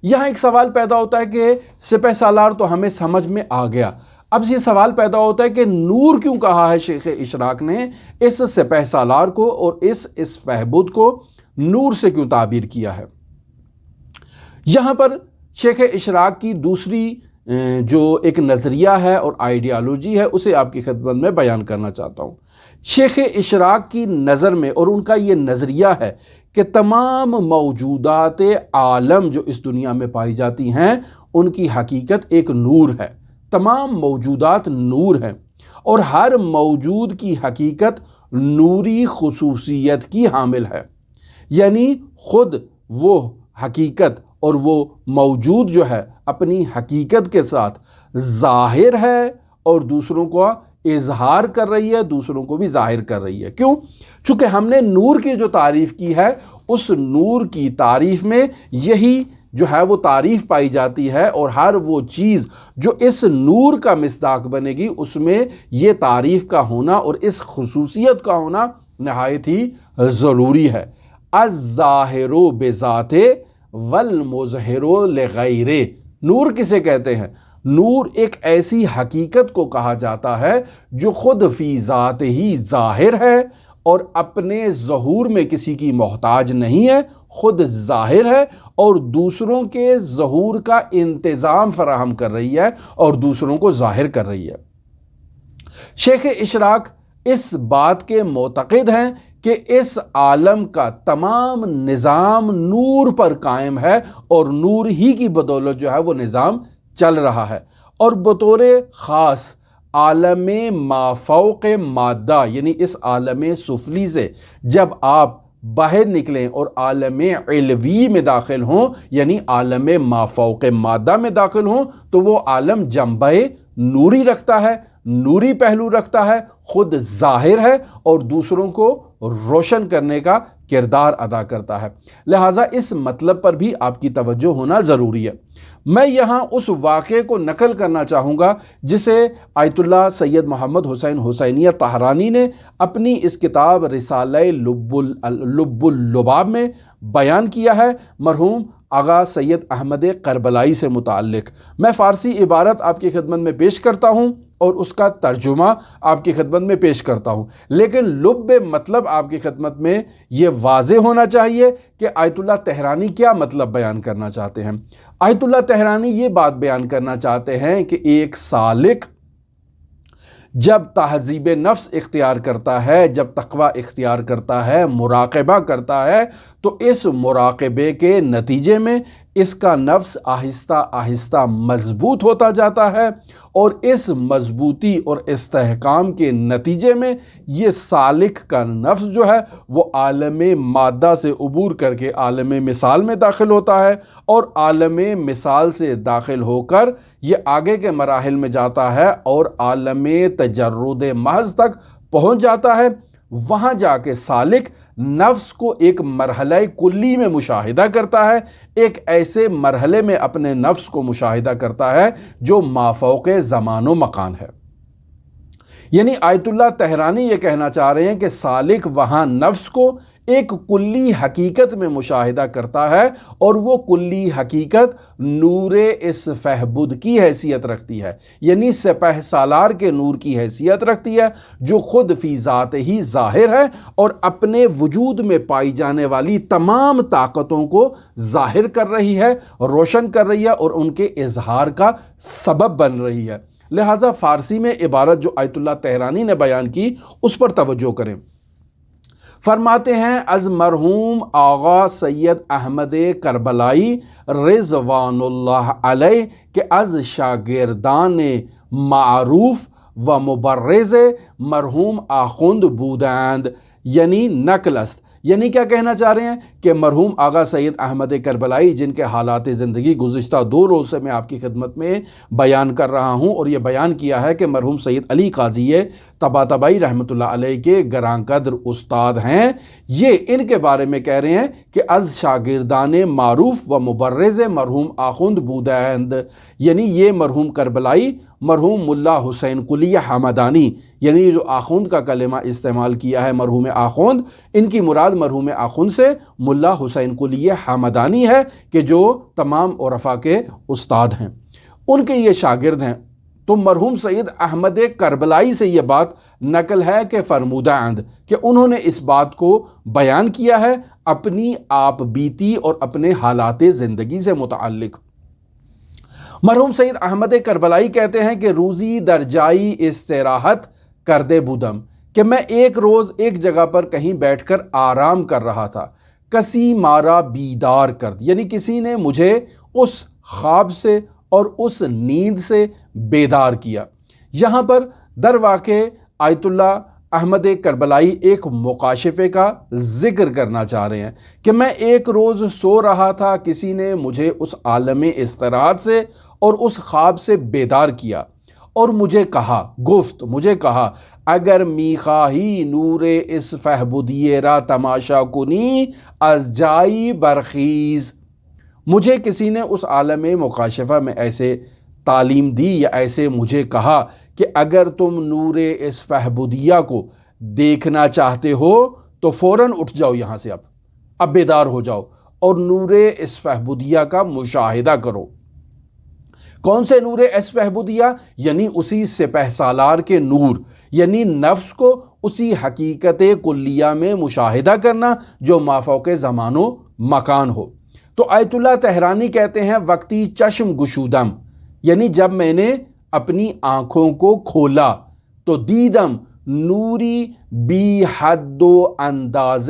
یہاں ایک سوال پیدا ہوتا ہے کہ سپہ سالار تو ہمیں سمجھ میں آ گیا، اب یہ سوال پیدا ہوتا ہے کہ نور کیوں کہا ہے شیخ اشراق نے اس سپہ سالار کو، اور اس اسفہبد کو نور سے کیوں تعبیر کیا ہے۔ یہاں پر شیخ اشراق کی دوسری جو ایک نظریہ ہے اور آئیڈیالوجی ہے اسے آپ کی خدمت میں بیان کرنا چاہتا ہوں۔ شیخ اشراق کی نظر میں اور ان کا یہ نظریہ ہے کہ تمام موجودات عالم جو اس دنیا میں پائی جاتی ہیں ان کی حقیقت ایک نور ہے۔ تمام موجودات نور ہیں اور ہر موجود کی حقیقت نوری خصوصیت کی حامل ہے، یعنی خود وہ حقیقت اور وہ موجود جو ہے اپنی حقیقت کے ساتھ ظاہر ہے اور دوسروں کو اظہار کر رہی ہے، دوسروں کو بھی ظاہر کر رہی ہے۔ کیوں؟ چونکہ ہم نے نور کی جو تعریف کی ہے اس نور کی تعریف میں یہی جو ہے وہ تعریف پائی جاتی ہے، اور ہر وہ چیز جو اس نور کا مصداق بنے گی اس میں یہ تعریف کا ہونا اور اس خصوصیت کا ہونا نہایت ہی ضروری ہے۔ الظاہر بذات والمظہر لغیر، نور کسے کہتے ہیں؟ نور ایک ایسی حقیقت کو کہا جاتا ہے جو خود فی ذات ہی ظاہر ہے اور اپنے ظہور میں کسی کی محتاج نہیں ہے، خود ظاہر ہے اور دوسروں کے ظہور کا انتظام فراہم کر رہی ہے اور دوسروں کو ظاہر کر رہی ہے۔ شیخ اشراق اس بات کے معتقد ہیں کہ اس عالم کا تمام نظام نور پر قائم ہے اور نور ہی کی بدولت جو ہے وہ نظام چل رہا ہے، اور بطور خاص عالم مافوق مادہ یعنی اس عالم سفلی سے جب آپ باہر نکلیں اور عالم علوی میں داخل ہوں یعنی عالم مافوق مادہ میں داخل ہوں تو وہ عالم جنبہ نوری رکھتا ہے، نوری پہلو رکھتا ہے، خود ظاہر ہے اور دوسروں کو روشن کرنے کا کردار ادا کرتا ہے۔ لہٰذا اس مطلب پر بھی آپ کی توجہ ہونا ضروری ہے۔ میں یہاں اس واقعے کو نقل کرنا چاہوں گا جسے آیت اللہ سید محمد حسین حسینیہ طہرانی نے اپنی اس کتاب رسالہ لب اللباب میں بیان کیا ہے، مرحوم آغا سید احمد کربلائی سے متعلق۔ میں فارسی عبارت آپ کی خدمت میں پیش کرتا ہوں اور اس کا ترجمہ آپ کی خدمت میں پیش کرتا ہوں، لیکن لب مطلب آپ کی خدمت میں یہ واضح ہونا چاہیے کہ آیت اللہ طہرانی کیا مطلب بیان کرنا چاہتے ہیں۔ آیت اللہ طہرانی یہ بات بیان کرنا چاہتے ہیں کہ ایک سالک جب تہذیب نفس اختیار کرتا ہے، جب تقوی اختیار کرتا ہے، مراقبہ کرتا ہے، تو اس مراقبے کے نتیجے میں اس کا نفس آہستہ آہستہ مضبوط ہوتا جاتا ہے، اور اس مضبوطی اور استحکام کے نتیجے میں یہ سالک کا نفس جو ہے وہ عالم مادہ سے عبور کر کے عالم مثال میں داخل ہوتا ہے، اور عالم مثال سے داخل ہو کر یہ آگے کے مراحل میں جاتا ہے اور عالم تجرد محض تک پہنچ جاتا ہے۔ وہاں جا کے سالک نفس کو ایک مرحلہ کلی میں مشاہدہ کرتا ہے، ایک ایسے مرحلے میں اپنے نفس کو مشاہدہ کرتا ہے جو مافوق زمان و مکان ہے۔ یعنی آیت اللہ طہرانی یہ کہنا چاہ رہے ہیں کہ سالک وہاں نفس کو ایک کلی حقیقت میں مشاہدہ کرتا ہے، اور وہ کلی حقیقت نور اسفہبد کی حیثیت رکھتی ہے، یعنی سپہ سالار کے نور کی حیثیت رکھتی ہے جو خود فی ذات ہی ظاہر ہے اور اپنے وجود میں پائی جانے والی تمام طاقتوں کو ظاہر کر رہی ہے، روشن کر رہی ہے اور ان کے اظہار کا سبب بن رہی ہے۔ لہٰذا فارسی میں عبارت جو آیت اللہ طہرانی نے بیان کی اس پر توجہ کریں۔ فرماتے ہیں از مرحوم آغا سید احمد کربلائی رضوان اللہ علیہ کہ از شاگردان معروف و مبرز مرحوم آخوند بودند، یعنی نقل است۔ یعنی کیا کہنا چاہ رہے ہیں کہ مرحوم آغا سید احمد کربلائی جن کے حالات زندگی گزشتہ 2 روز سے میں آپ کی خدمت میں بیان کر رہا ہوں، اور یہ بیان کیا ہے کہ مرحوم سید علی قاضی طباطبائی رحمۃ اللہ علیہ کے گراں قدر استاد ہیں، یہ ان کے بارے میں کہہ رہے ہیں کہ از شاگردان معروف و مبرز مرحوم آخوند بودند، یعنی یہ مرحوم کربلائی مرحوم ملا حسین قلی حمدانی، یعنی جو آخوند کا کلمہ استعمال کیا ہے مرحوم آخوند، ان کی مراد مرحوم آخوند سے ملا حسین قلی حمدانی ہے کہ جو تمام عرفاء کے استاد ہیں، ان کے یہ شاگرد ہیں۔ تو مرحوم سید احمد کربلائی سے یہ بات نقل ہے کہ فرمودند کہ انہوں نے اس بات کو بیان کیا ہے اپنی آپ بیتی اور اپنے حالات زندگی سے متعلق۔ مرحوم سید احمد کربلائی کہتے ہیں کہ روزی در جائی استراحت کر دے بودم، کہ میں ایک روز ایک جگہ پر کہیں بیٹھ کر آرام کر رہا تھا، کسی مارا بیدار کر دی، یعنی کسی نے مجھے اس خواب سے اور اس نیند سے بیدار کیا۔ یہاں پر در واقع آیت اللہ احمد کربلائی ایک مکاشفے کا ذکر کرنا چاہ رہے ہیں کہ میں ایک روز سو رہا تھا، کسی نے مجھے اس عالم استراحت سے اور اس خواب سے بیدار کیا اور مجھے کہا اگر میخواہی نور اس فہبدیے را تماشا کنی از جائی برخیز۔ مجھے کسی نے اس عالم مکاشفہ میں ایسے تعلیم دی یا ایسے مجھے کہا کہ اگر تم نور اس فہبدیہ کو دیکھنا چاہتے ہو تو فوراً اٹھ جاؤ یہاں سے، اب بیدار ہو جاؤ اور نور اس فہبدیہ کا مشاہدہ کرو۔ کون سے نور اس فہبدیہ؟ یعنی اسی سپہ سالار کے نور، یعنی نفس کو اسی حقیقت کلیہ میں مشاہدہ کرنا جو مافوق زمان و مکان ہو۔ تو آیت اللہ طحرانی کہتے ہیں وقتی چشم گشودم، یعنی جب میں نے اپنی آنکھوں کو کھولا تو دیدم نوری بی حد و انداز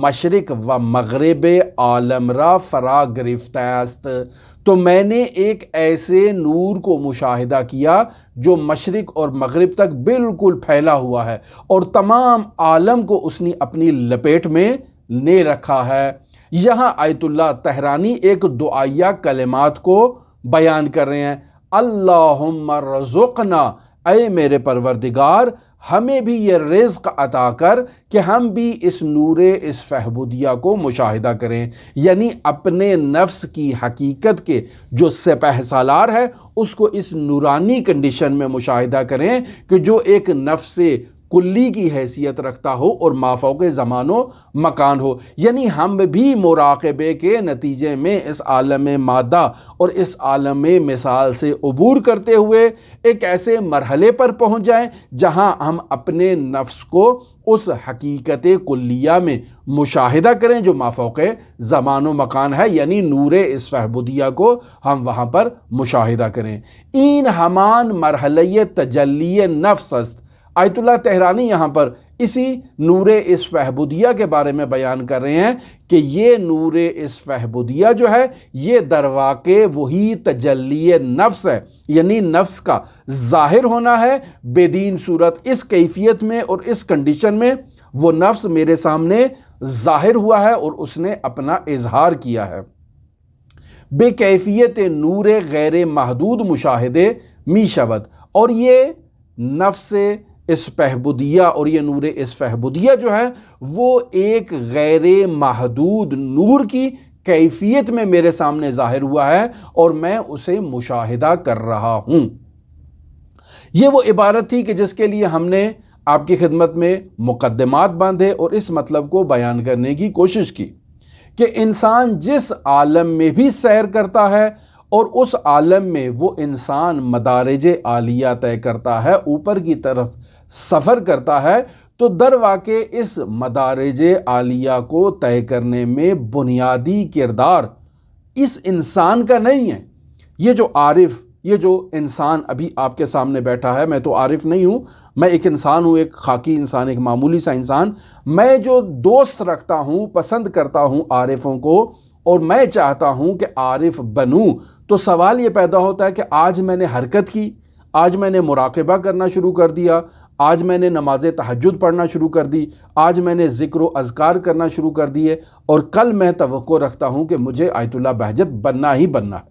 مشرق و مغرب عالم را فرا گرفته است، تو میں نے ایک ایسے نور کو مشاہدہ کیا جو مشرق اور مغرب تک بالکل پھیلا ہوا ہے اور تمام عالم کو اس نے اپنی لپیٹ میں لے رکھا ہے۔ یہاں آیت اللہ طحرانی ایک دعائیہ کلمات کو بیان کر رہے ہیں، اللہم رزقنا، اے میرے پروردگار ہمیں بھی یہ رزق عطا کر کہ ہم بھی اس نور اس فہبدیہ کو مشاہدہ کریں، یعنی اپنے نفس کی حقیقت کے جو سپہ سالار ہے اس کو اس نورانی کنڈیشن میں مشاہدہ کریں کہ جو ایک نفس کلی کی حیثیت رکھتا ہو اور مافوق زمان و مکان ہو، یعنی ہم بھی مراقبے کے نتیجے میں اس عالم مادہ اور اس عالم مثال سے عبور کرتے ہوئے ایک ایسے مرحلے پر پہنچ جائیں جہاں ہم اپنے نفس کو اس حقیقت کلیہ میں مشاہدہ کریں جو مافوق زمان و مکان ہے، یعنی نور اس فہبدیہ کو ہم وہاں پر مشاہدہ کریں۔ این ہمان مرحلہ تجلی نفس است۔ آیت اللہ طحرانی یہاں پر اسی نور اس فہبدیہ کے بارے میں بیان کر رہے ہیں کہ یہ نور اس فہبدیہ جو ہے یہ در واقع وہی تجلی نفس ہے، یعنی نفس کا ظاہر ہونا ہے بدین صورت، اس کیفیت میں اور اس کنڈیشن میں وہ نفس میرے سامنے ظاہر ہوا ہے اور اس نے اپنا اظہار کیا ہے۔ بے کیفیت نور غیر محدود مشاہدے می شود، اور یہ نفس اس فہبدیہ اور یہ نور اس فہبدیہ جو ہے وہ ایک غیر محدود نور کی کیفیت میں میرے سامنے ظاہر ہوا ہے اور میں اسے مشاہدہ کر رہا ہوں۔ یہ وہ عبارت تھی کہ جس کے لیے ہم نے آپ کی خدمت میں مقدمات باندھے اور اس مطلب کو بیان کرنے کی کوشش کی کہ انسان جس عالم میں بھی سیر کرتا ہے اور اس عالم میں وہ انسان مدارج عالیہ طے کرتا ہے، اوپر کی طرف سفر کرتا ہے، تو در واقع اس مدارج عالیہ کو طے کرنے میں بنیادی کردار اس انسان کا نہیں ہے۔ یہ جو عارف، یہ جو انسان ابھی آپ کے سامنے بیٹھا ہے، میں تو عارف نہیں ہوں، میں ایک انسان ہوں، ایک خاکی انسان، ایک معمولی سا انسان۔ میں جو دوست رکھتا ہوں، پسند کرتا ہوں عارفوں کو اور میں چاہتا ہوں کہ عارف بنوں، تو سوال یہ پیدا ہوتا ہے کہ آج میں نے حرکت کی، آج میں نے مراقبہ کرنا شروع کر دیا، آج میں نے نماز تہجد پڑھنا شروع کر دی، آج میں نے ذکر و اذکار کرنا شروع کر دیے، اور کل میں توقع رکھتا ہوں کہ مجھے آیت اللہ بہجت بننا ہی بننا ہے۔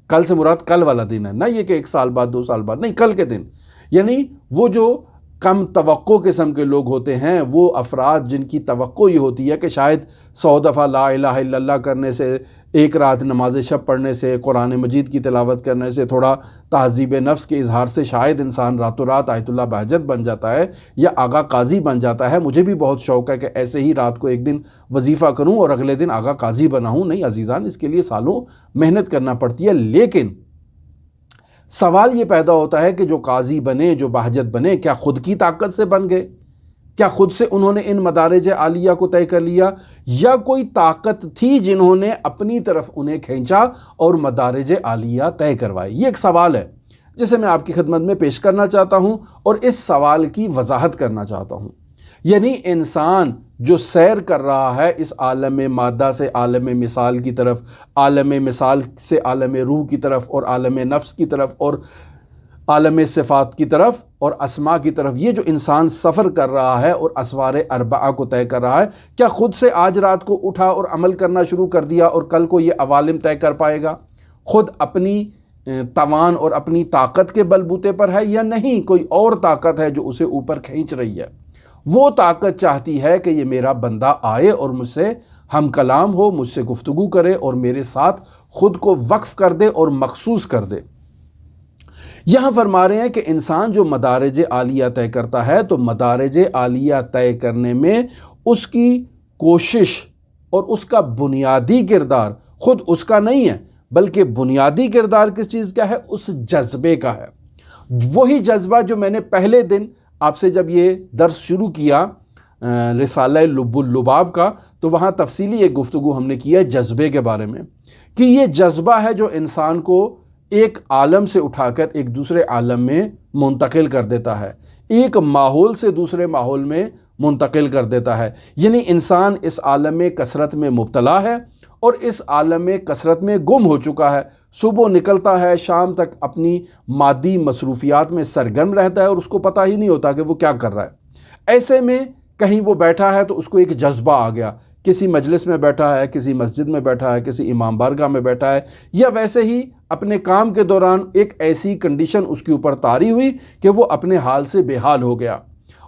کل سے مراد کل والا دن ہے، نہ یہ کہ 1 سال بعد 2 سال بعد، نہیں، کل کے دن۔ یعنی وہ جو کم توقع قسم کے لوگ ہوتے ہیں، وہ افراد جن کی توقع یہ ہوتی ہے کہ شاید 100 دفعہ لا الہ الا اللہ کرنے سے، 1 رات نماز شب پڑھنے سے، قرآن مجید کی تلاوت کرنے سے، تھوڑا تہذیب نفس کے اظہار سے شاید انسان راتوں رات آیت اللہ بہجت بن جاتا ہے یا آغا قاضی بن جاتا ہے۔ مجھے بھی بہت شوق ہے کہ ایسے ہی رات کو ایک دن وظیفہ کروں اور اگلے دن آغا قاضی بنا ہوں۔ نہیں عزیزان، اس کے لیے سالوں محنت کرنا پڑتی ہے، لیکن سوال یہ پیدا ہوتا ہے کہ جو قاضی بنے، جو بہجت بنے، کیا خود کی طاقت سے بن گئے؟ کیا خود سے انہوں نے ان مدارج عالیہ کو طے کر لیا یا کوئی طاقت تھی جنہوں نے اپنی طرف انہیں کھینچا اور مدارج عالیہ طے کروائے؟ یہ ایک سوال ہے جسے میں آپ کی خدمت میں پیش کرنا چاہتا ہوں اور اس سوال کی وضاحت کرنا چاہتا ہوں۔ یعنی انسان جو سیر کر رہا ہے اس عالم مادہ سے عالم مثال کی طرف، عالم مثال سے عالم روح کی طرف، اور عالم نفس کی طرف، اور عالم صفات کی طرف اور اسماء کی طرف، یہ جو انسان سفر کر رہا ہے اور اسوار اربعہ کو طے کر رہا ہے، کیا خود سے آج رات کو اٹھا اور عمل کرنا شروع کر دیا اور کل کو یہ عوالم طے کر پائے گا؟ خود اپنی توان اور اپنی طاقت کے بلبوتے پر ہے یا نہیں کوئی اور طاقت ہے جو اسے اوپر کھینچ رہی ہے؟ وہ طاقت چاہتی ہے کہ یہ میرا بندہ آئے اور مجھ سے ہم کلام ہو، مجھ سے گفتگو کرے اور میرے ساتھ خود کو وقف کر دے اور مخصوص کر دے۔ یہاں فرما رہے ہیں کہ انسان جو مدارج عالیہ طے کرتا ہے تو مدارج عالیہ طے کرنے میں اس کی کوشش اور اس کا بنیادی کردار خود اس کا نہیں ہے، بلکہ بنیادی کردار کس چیز کا ہے؟ اس جذبے کا ہے۔ وہی جذبہ جو میں نے پہلے دن آپ سے جب یہ درس شروع کیا رسالہ لب اللباب کا، تو وہاں تفصیلی ایک گفتگو ہم نے کی ہے جذبے کے بارے میں، کہ یہ جذبہ ہے جو انسان کو ایک عالم سے اٹھا کر ایک دوسرے عالم میں منتقل کر دیتا ہے، ایک ماحول سے دوسرے ماحول میں منتقل کر دیتا ہے۔ یعنی انسان اس عالم کثرت میں مبتلا ہے اور اس عالم کثرت میں گم ہو چکا ہے۔ صبح نکلتا ہے، شام تک اپنی مادی مصروفیات میں سرگرم رہتا ہے اور اس کو پتہ ہی نہیں ہوتا کہ وہ کیا کر رہا ہے۔ ایسے میں کہیں وہ بیٹھا ہے تو اس کو ایک جذبہ آ گیا، کسی مجلس میں بیٹھا ہے، کسی مسجد میں بیٹھا ہے، کسی امام بارگاہ میں بیٹھا ہے، یا ویسے ہی اپنے کام کے دوران ایک ایسی کنڈیشن اس کے اوپر طاری ہوئی کہ وہ اپنے حال سے بے حال ہو گیا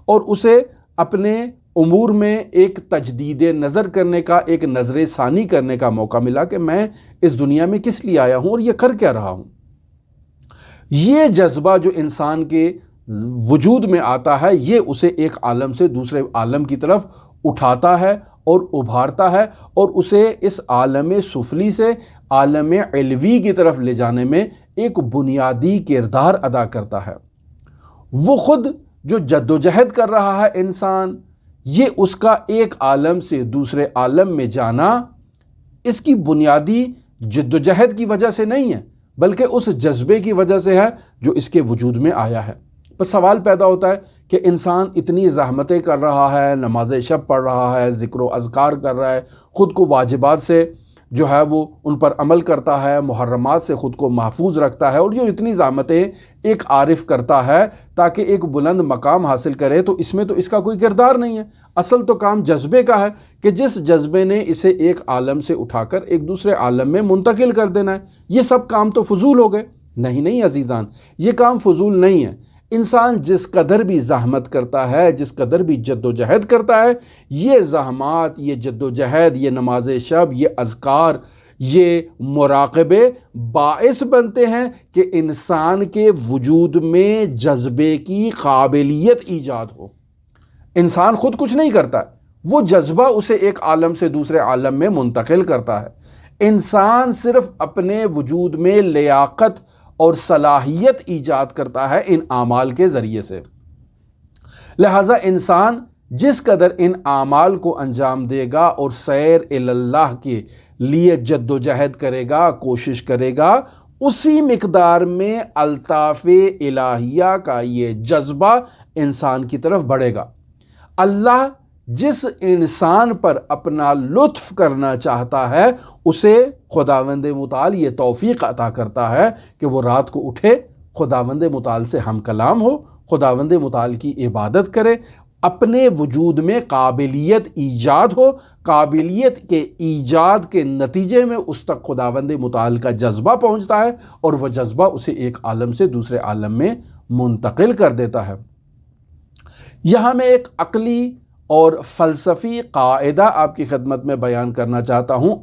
اور اسے اپنے امور میں ایک تجدید نظر کرنے کا، ایک نظر ثانی کرنے کا موقع ملا کہ میں اس دنیا میں کس لیے آیا ہوں اور یہ کر کیا رہا ہوں۔ یہ جذبہ جو انسان کے وجود میں آتا ہے یہ اسے ایک عالم سے دوسرے عالم کی طرف اٹھاتا ہے اور ابھارتا ہے اور اسے اس عالم سفلی سے عالم علوی کی طرف لے جانے میں ایک بنیادی کردار ادا کرتا ہے۔ وہ خود جو جد و جہد کر رہا ہے انسان، یہ اس کا ایک عالم سے دوسرے عالم میں جانا اس کی بنیادی جد و جہد کی وجہ سے نہیں ہے، بلکہ اس جذبے کی وجہ سے ہے جو اس کے وجود میں آیا ہے۔ بس سوال پیدا ہوتا ہے کہ انسان اتنی زحمتیں کر رہا ہے، نماز شب پڑھ رہا ہے، ذکر و اذکار کر رہا ہے، خود کو واجبات سے جو ہے وہ ان پر عمل کرتا ہے، محرمات سے خود کو محفوظ رکھتا ہے، اور جو اتنی زحمتیں ایک عارف کرتا ہے تاکہ ایک بلند مقام حاصل کرے، تو اس میں تو اس کا کوئی کردار نہیں ہے۔ اصل تو کام جذبے کا ہے کہ جس جذبے نے اسے ایک عالم سے اٹھا کر ایک دوسرے عالم میں منتقل کر دینا ہے۔ یہ سب کام تو فضول ہو گئے؟ نہیں عزیزان، یہ کام فضول نہیں ہے۔ انسان جس قدر بھی زحمت کرتا ہے، جس قدر بھی جد و جہد کرتا ہے، یہ زحمات، یہ جد و جہد، یہ نماز شب، یہ اذکار، یہ مراقبے باعث بنتے ہیں کہ انسان کے وجود میں جذبے کی قابلیت ایجاد ہو۔ انسان خود کچھ نہیں کرتا، وہ جذبہ اسے ایک عالم سے دوسرے عالم میں منتقل کرتا ہے۔ انسان صرف اپنے وجود میں لیاقت اور صلاحیت ایجاد کرتا ہے ان اعمال کے ذریعے سے۔ لہٰذا انسان جس قدر ان اعمال کو انجام دے گا اور سیر اللہ کے لیے جد و جہد کرے گا، کوشش کرے گا، اسی مقدار میں الطاف الہیہ کا یہ جذبہ انسان کی طرف بڑھے گا۔ اللہ جس انسان پر اپنا لطف کرنا چاہتا ہے اسے خداوند متعال یہ توفیق عطا کرتا ہے کہ وہ رات کو اٹھے، خداوند متعال سے ہم کلام ہو، خداوند متعال کی عبادت کرے، اپنے وجود میں قابلیت ایجاد ہو، قابلیت کے ایجاد کے نتیجے میں اس تک خداوند متعال کا جذبہ پہنچتا ہے اور وہ جذبہ اسے ایک عالم سے دوسرے عالم میں منتقل کر دیتا ہے۔ یہاں میں ایک عقلی اور فلسفی قاعدہ آپ کی خدمت میں بیان کرنا چاہتا ہوں،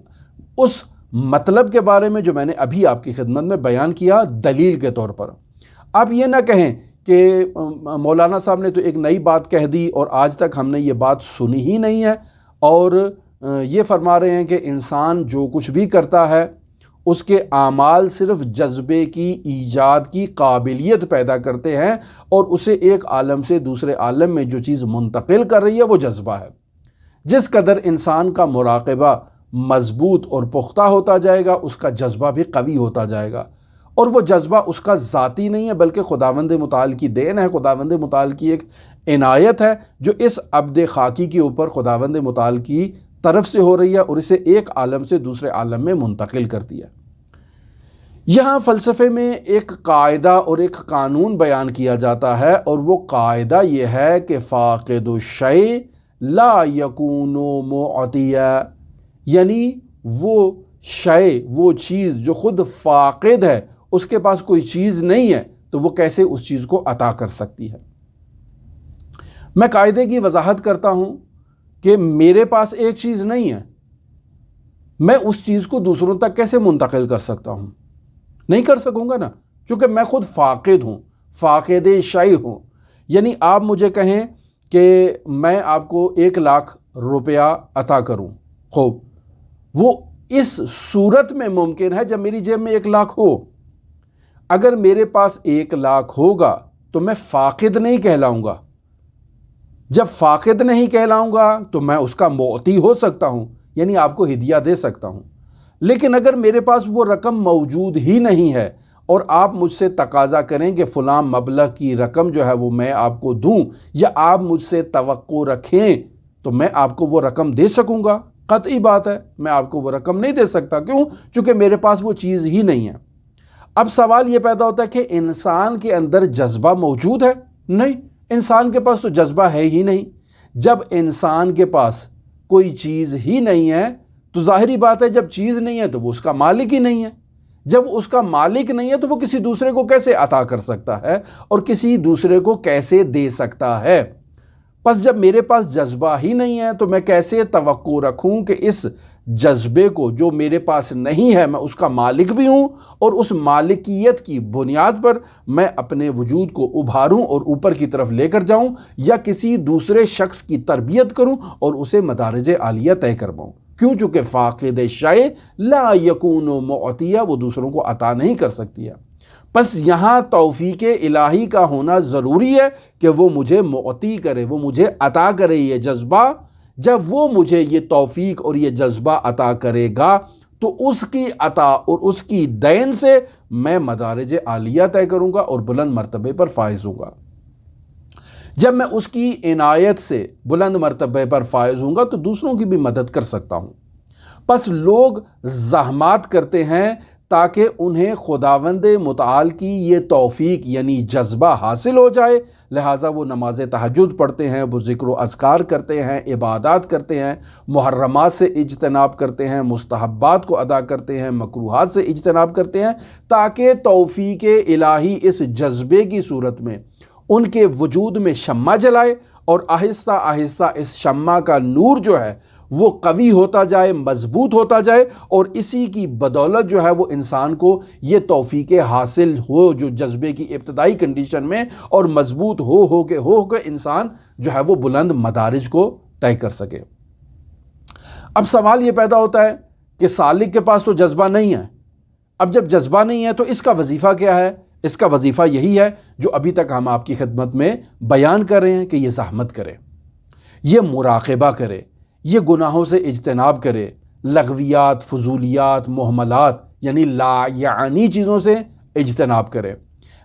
اس مطلب کے بارے میں جو میں نے ابھی آپ کی خدمت میں بیان کیا دلیل کے طور پر۔ آپ یہ نہ کہیں کہ مولانا صاحب نے تو ایک نئی بات کہہ دی اور آج تک ہم نے یہ بات سنی ہی نہیں ہے، اور یہ فرما رہے ہیں کہ انسان جو کچھ بھی کرتا ہے اس کے اعمال صرف جذبے کی ایجاد کی قابلیت پیدا کرتے ہیں، اور اسے ایک عالم سے دوسرے عالم میں جو چیز منتقل کر رہی ہے وہ جذبہ ہے۔ جس قدر انسان کا مراقبہ مضبوط اور پختہ ہوتا جائے گا، اس کا جذبہ بھی قوی ہوتا جائے گا، اور وہ جذبہ اس کا ذاتی نہیں ہے بلکہ خداوند متعال کی دین ہے، خداوند متعال کی ایک عنایت ہے جو اس عبد خاکی کے اوپر خداوند متعال کی طرف سے ہو رہی ہے، اور اسے ایک عالم سے دوسرے عالم میں منتقل کرتی ہے۔ یہاں فلسفے میں ایک قاعدہ اور ایک قانون بیان کیا جاتا ہے، اور وہ قاعدہ یہ ہے کہ فاقد الشیء لا یکون معطیا، یعنی وہ شے، وہ چیز جو خود فاقد ہے، اس کے پاس کوئی چیز نہیں ہے، تو وہ کیسے اس چیز کو عطا کر سکتی ہے۔ میں قاعدے کی وضاحت کرتا ہوں کہ میرے پاس ایک چیز نہیں ہے، میں اس چیز کو دوسروں تک کیسے منتقل کر سکتا ہوں؟ نہیں کر سکوں گا نا، چونکہ میں خود فاقد ہوں، فاقد شیء ہوں۔ یعنی آپ مجھے کہیں کہ میں آپ کو 1,00,000 روپیہ عطا کروں، خوب، وہ اس صورت میں ممکن ہے جب میری جیب میں 1,00,000 ہو۔ اگر میرے پاس 1,00,000 ہوگا تو میں فاقد نہیں کہلاؤں گا۔ جب فاقد نہیں کہلاؤں گا تو میں اس کا معطی ہو سکتا ہوں، یعنی آپ کو ہدیہ دے سکتا ہوں۔ لیکن اگر میرے پاس وہ رقم موجود ہی نہیں ہے اور آپ مجھ سے تقاضا کریں کہ فلاں مبلغ کی رقم جو ہے وہ میں آپ کو دوں، یا آپ مجھ سے توقع رکھیں، تو میں آپ کو وہ رقم دے سکوں گا؟ قطعی بات ہے، میں آپ کو وہ رقم نہیں دے سکتا۔ کیوں؟ چونکہ میرے پاس وہ چیز ہی نہیں ہے۔ اب سوال یہ پیدا ہوتا ہے کہ انسان کے اندر جذبہ موجود ہے؟ نہیں، انسان کے پاس تو جذبہ ہے ہی نہیں۔ جب انسان کے پاس کوئی چیز ہی نہیں ہے تو ظاہری بات ہے جب چیز نہیں ہے تو وہ اس کا مالک ہی نہیں ہے۔ جب اس کا مالک نہیں ہے تو وہ کسی دوسرے کو کیسے عطا کر سکتا ہے اور کسی دوسرے کو کیسے دے سکتا ہے؟ پس جب میرے پاس جذبہ ہی نہیں ہے تو میں کیسے توقع رکھوں کہ اس جذبے کو جو میرے پاس نہیں ہے میں اس کا مالک بھی ہوں، اور اس مالکیت کی بنیاد پر میں اپنے وجود کو ابھاروں اور اوپر کی طرف لے کر جاؤں، یا کسی دوسرے شخص کی تربیت کروں اور اسے مدارج عالیہ طے کرواؤں؟ کیوں؟ چونکہ فاقد شیء لا یکون معطیہ، وہ دوسروں کو عطا نہیں کر سکتی ہے۔ پس یہاں توفیق الہی کا ہونا ضروری ہے کہ وہ مجھے معطی کرے، وہ مجھے عطا کرے یہ جذبہ۔ جب وہ مجھے یہ توفیق اور یہ جذبہ عطا کرے گا تو اس کی عطا اور اس کی دین سے میں مدارج عالیہ طے کروں گا اور بلند مرتبے پر فائز ہوں گا۔ جب میں اس کی عنایت سے بلند مرتبے پر فائز ہوں گا تو دوسروں کی بھی مدد کر سکتا ہوں۔ پس لوگ زحمات کرتے ہیں تاکہ انہیں خداوند متعال کی یہ توفیق یعنی جذبہ حاصل ہو جائے، لہٰذا وہ نماز تہجد پڑھتے ہیں، وہ ذکر و اذکار کرتے ہیں، عبادات کرتے ہیں، محرمات سے اجتناب کرتے ہیں، مستحبات کو ادا کرتے ہیں، مکروہات سے اجتناب کرتے ہیں، تاکہ توفیق الہی اس جذبے کی صورت میں ان کے وجود میں شمع جلائے، اور آہستہ آہستہ اس شمع کا نور جو ہے وہ قوی ہوتا جائے، مضبوط ہوتا جائے، اور اسی کی بدولت جو ہے وہ انسان کو یہ توفیق حاصل ہو جو جذبے کی ابتدائی کنڈیشن میں، اور مضبوط ہو کے انسان جو ہے وہ بلند مدارج کو طے کر سکے۔ اب سوال یہ پیدا ہوتا ہے کہ سالک کے پاس تو جذبہ نہیں ہے، اب جب جذبہ نہیں ہے تو اس کا وظیفہ کیا ہے؟ اس کا وظیفہ یہی ہے جو ابھی تک ہم آپ کی خدمت میں بیان کر رہے ہیں کہ یہ زحمت کرے، یہ مراقبہ کرے، یہ گناہوں سے اجتناب کرے، لغویات، فضولیات، محملات یعنی لا یعنی چیزوں سے اجتناب کرے،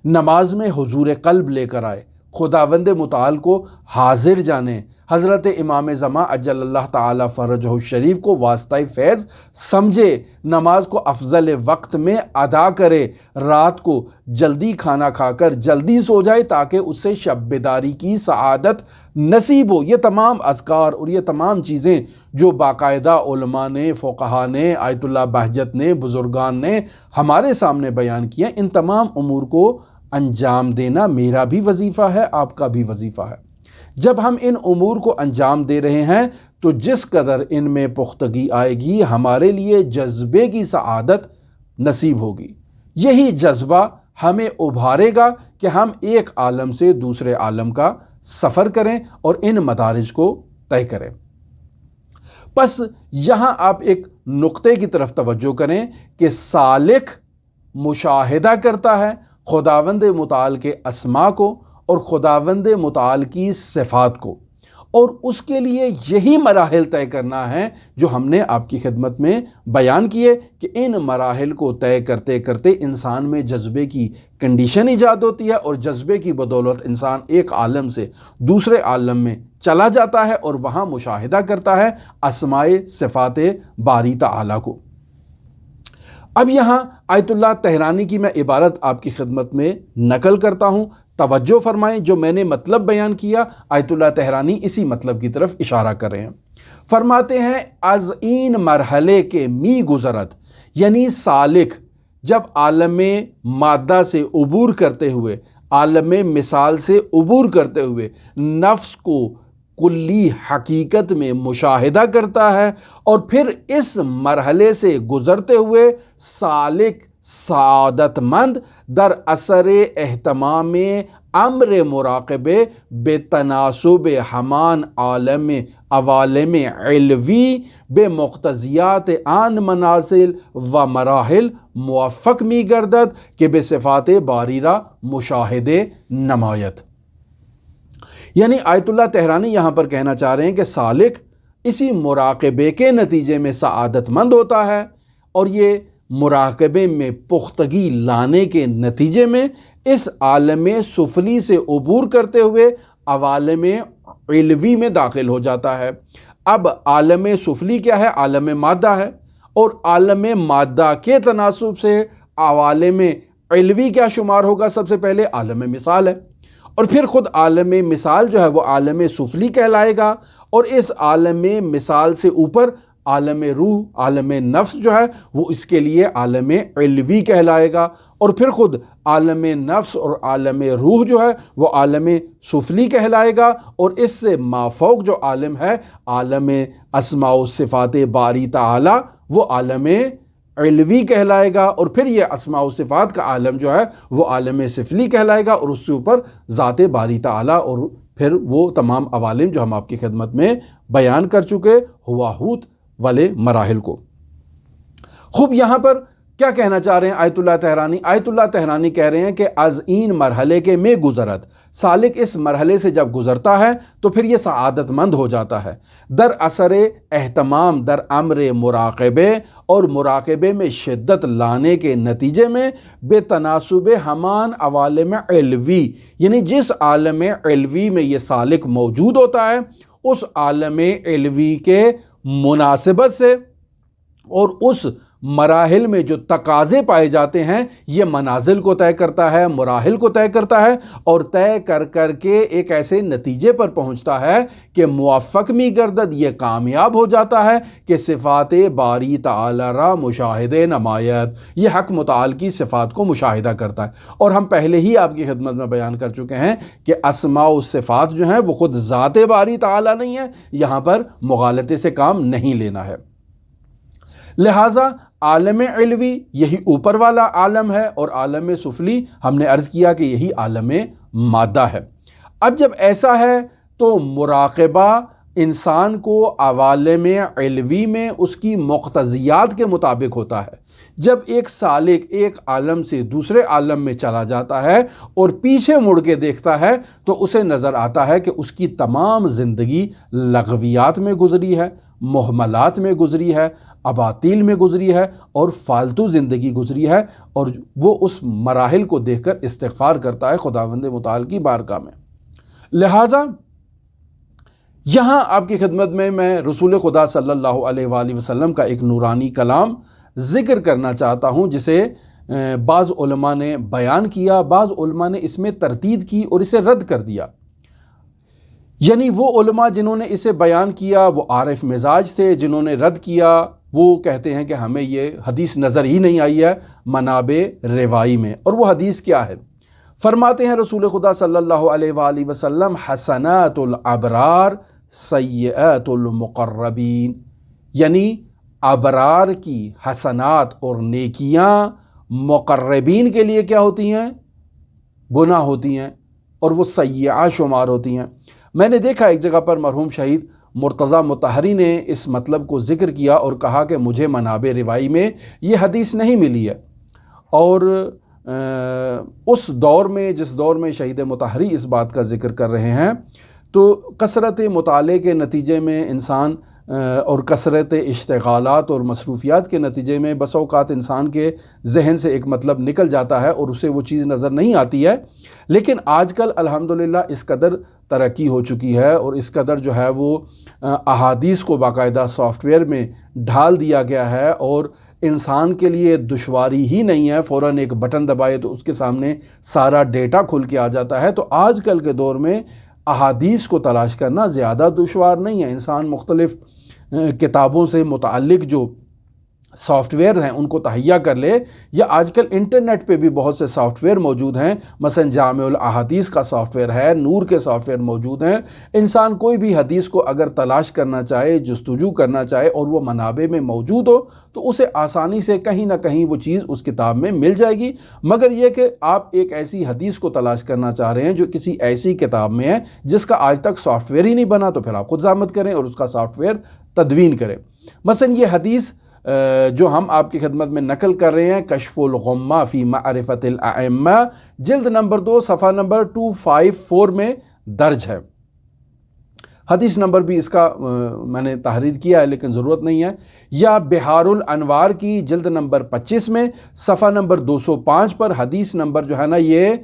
نماز میں حضور قلب لے کر آئے، خداوند متعال کو حاضر جانے، حضرت امام زمان اجل اللہ تعالی فرجہ الشریف کو واسطہ فیض سمجھے، نماز کو افضل وقت میں ادا کرے، رات کو جلدی کھانا کھا کر جلدی سو جائے تاکہ اس سے شب بیداری کی سعادت نصیب ہو۔ یہ تمام اذکار اور یہ تمام چیزیں جو باقاعدہ علماء نے، فقہا نے، آیت اللہ بہجت نے، بزرگان نے ہمارے سامنے بیان کیا، ان تمام امور کو انجام دینا میرا بھی وظیفہ ہے، آپ کا بھی وظیفہ ہے۔ جب ہم ان امور کو انجام دے رہے ہیں تو جس قدر ان میں پختگی آئے گی ہمارے لیے جذبے کی سعادت نصیب ہوگی۔ یہی جذبہ ہمیں ابھارے گا کہ ہم ایک عالم سے دوسرے عالم کا سفر کریں اور ان مدارج کو طے کریں۔ بس یہاں آپ ایک نقطے کی طرف توجہ کریں کہ سالک مشاہدہ کرتا ہے خداوند متعال کے اسماء کو اور خداوند متعال کی صفات کو، اور اس کے لیے یہی مراحل طے کرنا ہے جو ہم نے آپ کی خدمت میں بیان کیے کہ ان مراحل کو طے کرتے کرتے انسان میں جذبے کی کنڈیشن ایجاد ہوتی ہے، اور جذبے کی بدولت انسان ایک عالم سے دوسرے عالم میں چلا جاتا ہے اور وہاں مشاہدہ کرتا ہے اسماء صفات باری تعالیٰ کو۔ اب یہاں آیت اللہ تہرانی کی میں عبارت آپ کی خدمت میں نقل کرتا ہوں، توجہ فرمائیں، جو میں نے مطلب بیان کیا آیت اللہ تہرانی اسی مطلب کی طرف اشارہ کر رہے ہیں۔ فرماتے ہیں از این مرحلے کے می گزرت، یعنی سالک جب عالم مادہ سے عبور کرتے ہوئے، عالم مثال سے عبور کرتے ہوئے نفس کو کلی حقیقت میں مشاہدہ کرتا ہے، اور پھر اس مرحلے سے گزرتے ہوئے سالک سعادت مند در اثر اہتمام امر مراقبے بے تناسب ہمان عوالم علوی بے مقتضیات آن منازل و مراحل موفق می گردد کہ بے صفات باریرہ مشاہدے نمایت۔ یعنی آیت اللہ تہرانی یہاں پر کہنا چاہ رہے ہیں کہ سالک اسی مراقبے کے نتیجے میں سعادت مند ہوتا ہے، اور یہ مراقبے میں پختگی لانے کے نتیجے میں اس عالم سفلی سے عبور کرتے ہوئے عوالم علوی میں داخل ہو جاتا ہے۔ اب عالم سفلی کیا ہے؟ عالم مادہ ہے، اور عالم مادہ کے تناسب سے عوالم علوی کیا شمار ہوگا؟ سب سے پہلے عالم مثال ہے، اور پھر خود عالم مثال جو ہے وہ عالم سفلی کہلائے گا، اور اس عالم مثال سے اوپر عالم روح، عالم نفس جو ہے وہ اس کے لیے عالم علوی کہلائے گا، اور پھر خود عالم نفس اور عالم روح جو ہے وہ عالم سفلی کہلائے گا، اور اس سے مافوق جو عالم ہے عالم اسماء و صفات باری تعالی وہ عالم علوی کہلائے گا، اور پھر یہ اسماء و صفات کا عالم جو ہے وہ عالم سفلی کہلائے گا، اور اس سے اوپر ذات باری تعالی، اور پھر وہ تمام عوالم جو ہم آپ کی خدمت میں بیان کر چکے ہواہوت والے مراحل کو۔ خوب، یہاں پر کیا کہنا چاہ رہے ہیں آیت اللہ تہرانی؟ آیت اللہ تہرانی کہہ رہے ہیں کہ از این مرحلے کے میں گزرت، سالک اس مرحلے سے جب گزرتا ہے تو پھر یہ سعادت مند ہو جاتا ہے، در اثر اہتمام در امر مراقبے، اور مراقبے میں شدت لانے کے نتیجے میں بے تناسب ہمان عوالم علوی، یعنی جس عالم علوی میں یہ سالک موجود ہوتا ہے اس عالم علوی کے مناسبت سے اور اس مراحل میں جو تقاضے پائے جاتے ہیں یہ منازل کو طے کرتا ہے، مراحل کو طے کرتا ہے، اور طے کر کر کے ایک ایسے نتیجے پر پہنچتا ہے کہ موفق می گردد، یہ کامیاب ہو جاتا ہے کہ صفات باری تعالی را مشاہدے نمایت، یہ حق متعال کی صفات کو مشاہدہ کرتا ہے۔ اور ہم پہلے ہی آپ کی خدمت میں بیان کر چکے ہیں کہ اسماء و صفات جو ہیں وہ خود ذات باری تعالی نہیں ہے، یہاں پر مغالطے سے کام نہیں لینا ہے۔ لہٰذا عالم علوی یہی اوپر والا عالم ہے، اور عالم سفلی ہم نے عرض کیا کہ یہی عالم مادہ ہے۔ اب جب ایسا ہے تو مراقبہ انسان کو عوالم علوی میں اس کی مقتضیات کے مطابق ہوتا ہے۔ جب ایک سالک ایک عالم سے دوسرے عالم میں چلا جاتا ہے اور پیچھے مڑ کے دیکھتا ہے تو اسے نظر آتا ہے کہ اس کی تمام زندگی لغویات میں گزری ہے، محملات میں گزری ہے، اباطیل میں گزری ہے، اور فالتو زندگی گزری ہے، اور وہ اس مراحل کو دیکھ کر استغفار کرتا ہے خداوند متعال کی بارگاہ میں۔ لہٰذا یہاں آپ کی خدمت میں رسول خدا صلی اللہ علیہ وآلہ وسلم کا ایک نورانی کلام ذکر کرنا چاہتا ہوں، جسے بعض علماء نے بیان کیا، بعض علماء نے اس میں تردید کی اور اسے رد کر دیا۔ یعنی وہ علماء جنہوں نے اسے بیان کیا وہ عارف مزاج تھے، جنہوں نے رد کیا وہ کہتے ہیں کہ ہمیں یہ حدیث نظر ہی نہیں آئی ہے منابع روائی میں۔ اور وہ حدیث کیا ہے؟ فرماتے ہیں رسول خدا صلی اللہ علیہ وآلہ وسلم حسنات الابرار سیئات المقربین، یعنی ابرار کی حسنات اور نیکیاں مقربین کے لیے کیا ہوتی ہیں؟ گناہ ہوتی ہیں، اور وہ سیئہ شمار ہوتی ہیں۔ میں نے دیکھا ایک جگہ پر مرحوم شہید مرتضیٰ مطہری نے اس مطلب کو ذکر کیا اور کہا کہ مجھے منابع روائی میں یہ حدیث نہیں ملی ہے، اور اس دور میں جس دور میں شہید مطہری اس بات کا ذکر کر رہے ہیں، تو کثرت مطالعے کے نتیجے میں انسان اور کثرت اشتغالات اور مصروفیات کے نتیجے میں بس اوقات انسان کے ذہن سے ایک مطلب نکل جاتا ہے اور اسے وہ چیز نظر نہیں آتی ہے۔ لیکن آج کل الحمدللہ اس قدر ترقی ہو چکی ہے اور اس قدر جو ہے وہ احادیث کو باقاعدہ سافٹ ویئر میں ڈھال دیا گیا ہے، اور انسان کے لیے دشواری ہی نہیں ہے، فوراً ایک بٹن دبائے تو اس کے سامنے سارا ڈیٹا کھل کے آ جاتا ہے۔ تو آج کل کے دور میں احادیث کو تلاش کرنا زیادہ دشوار نہیں ہے۔ انسان مختلف کتابوں سے متعلق جو سافٹ ویئر ہیں ان کو تہیہ کر لے، یا آج کل انٹرنیٹ پہ بھی بہت سے سافٹ ویئر موجود ہیں، مثلا جامع الاحادیث کا سافٹ ویئر ہے، نور کے سافٹ ویئر موجود ہیں۔ انسان کوئی بھی حدیث کو اگر تلاش کرنا چاہے، جستجو کرنا چاہے اور وہ منابع میں موجود ہو تو اسے آسانی سے کہیں نہ کہیں وہ چیز اس کتاب میں مل جائے گی، مگر یہ کہ آپ ایک ایسی حدیث کو تلاش کرنا چاہ رہے ہیں جو کسی ایسی کتاب میں ہے جس کا آج تک سافٹ ویئر ہی نہیں بنا، تو پھر آپ خود زحمت کریں اور اس کا سافٹ ویئر تدوین کریں۔ مثلا یہ حدیث جو ہم آپ کی خدمت میں نقل کر رہے ہیں، کشف الغمہ فی معرفت الائمہ، جلد نمبر 2 صفحہ نمبر 254 میں درج ہے۔ حدیث نمبر بھی اس کا میں نے تحریر کیا ہے لیکن ضرورت نہیں ہے، یا بہار الانوار کی جلد نمبر 25 میں صفحہ نمبر 205 پر حدیث نمبر جو ہے نا یہ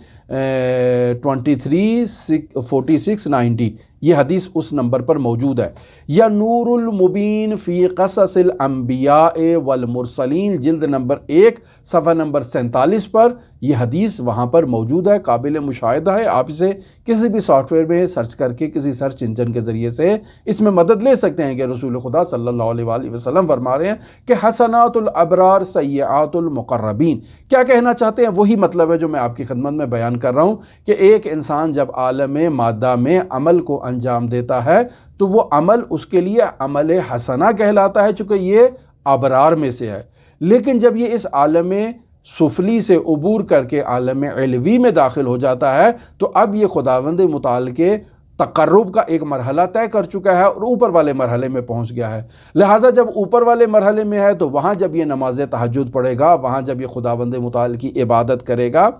234690، یہ حدیث اس نمبر پر موجود ہے، یا نور المبین فی قصص الانبیاء والمرسلین جلد نمبر 1 صفحہ نمبر 47 پر یہ حدیث وہاں پر موجود ہے، قابل مشاہدہ ہے۔ آپ اسے کسی بھی سافٹ ویئر میں سرچ کر کے کسی سرچ انجن کے ذریعے سے اس میں مدد لے سکتے ہیں کہ رسول خدا صلی اللہ علیہ وآلہ وسلم فرما رہے ہیں کہ حسنات الابرار سیئات المقربین۔ کیا کہنا چاہتے ہیں؟ وہی مطلب ہے جو میں آپ کی خدمت میں بیان کر رہا ہوں کہ ایک انسان جب عالم مادہ میں عمل کو انجام دیتا ہے تو وہ عمل اس کے لیے عمل حسنہ کہلاتا ہے، چونکہ یہ ابرار میں سے ہے۔ لیکن جب یہ اس عالم سفلی سے عبور کر کے عالم علوی میں داخل ہو جاتا ہے تو اب یہ خداوند متعال کے تقرب کا ایک مرحلہ طے کر چکا ہے اور اوپر والے مرحلے میں پہنچ گیا ہے۔ لہٰذا جب اوپر والے مرحلے میں ہے تو وہاں جب یہ نماز تہجد پڑھے گا، وہاں جب یہ خداوند متعال کی عبادت کرے گا،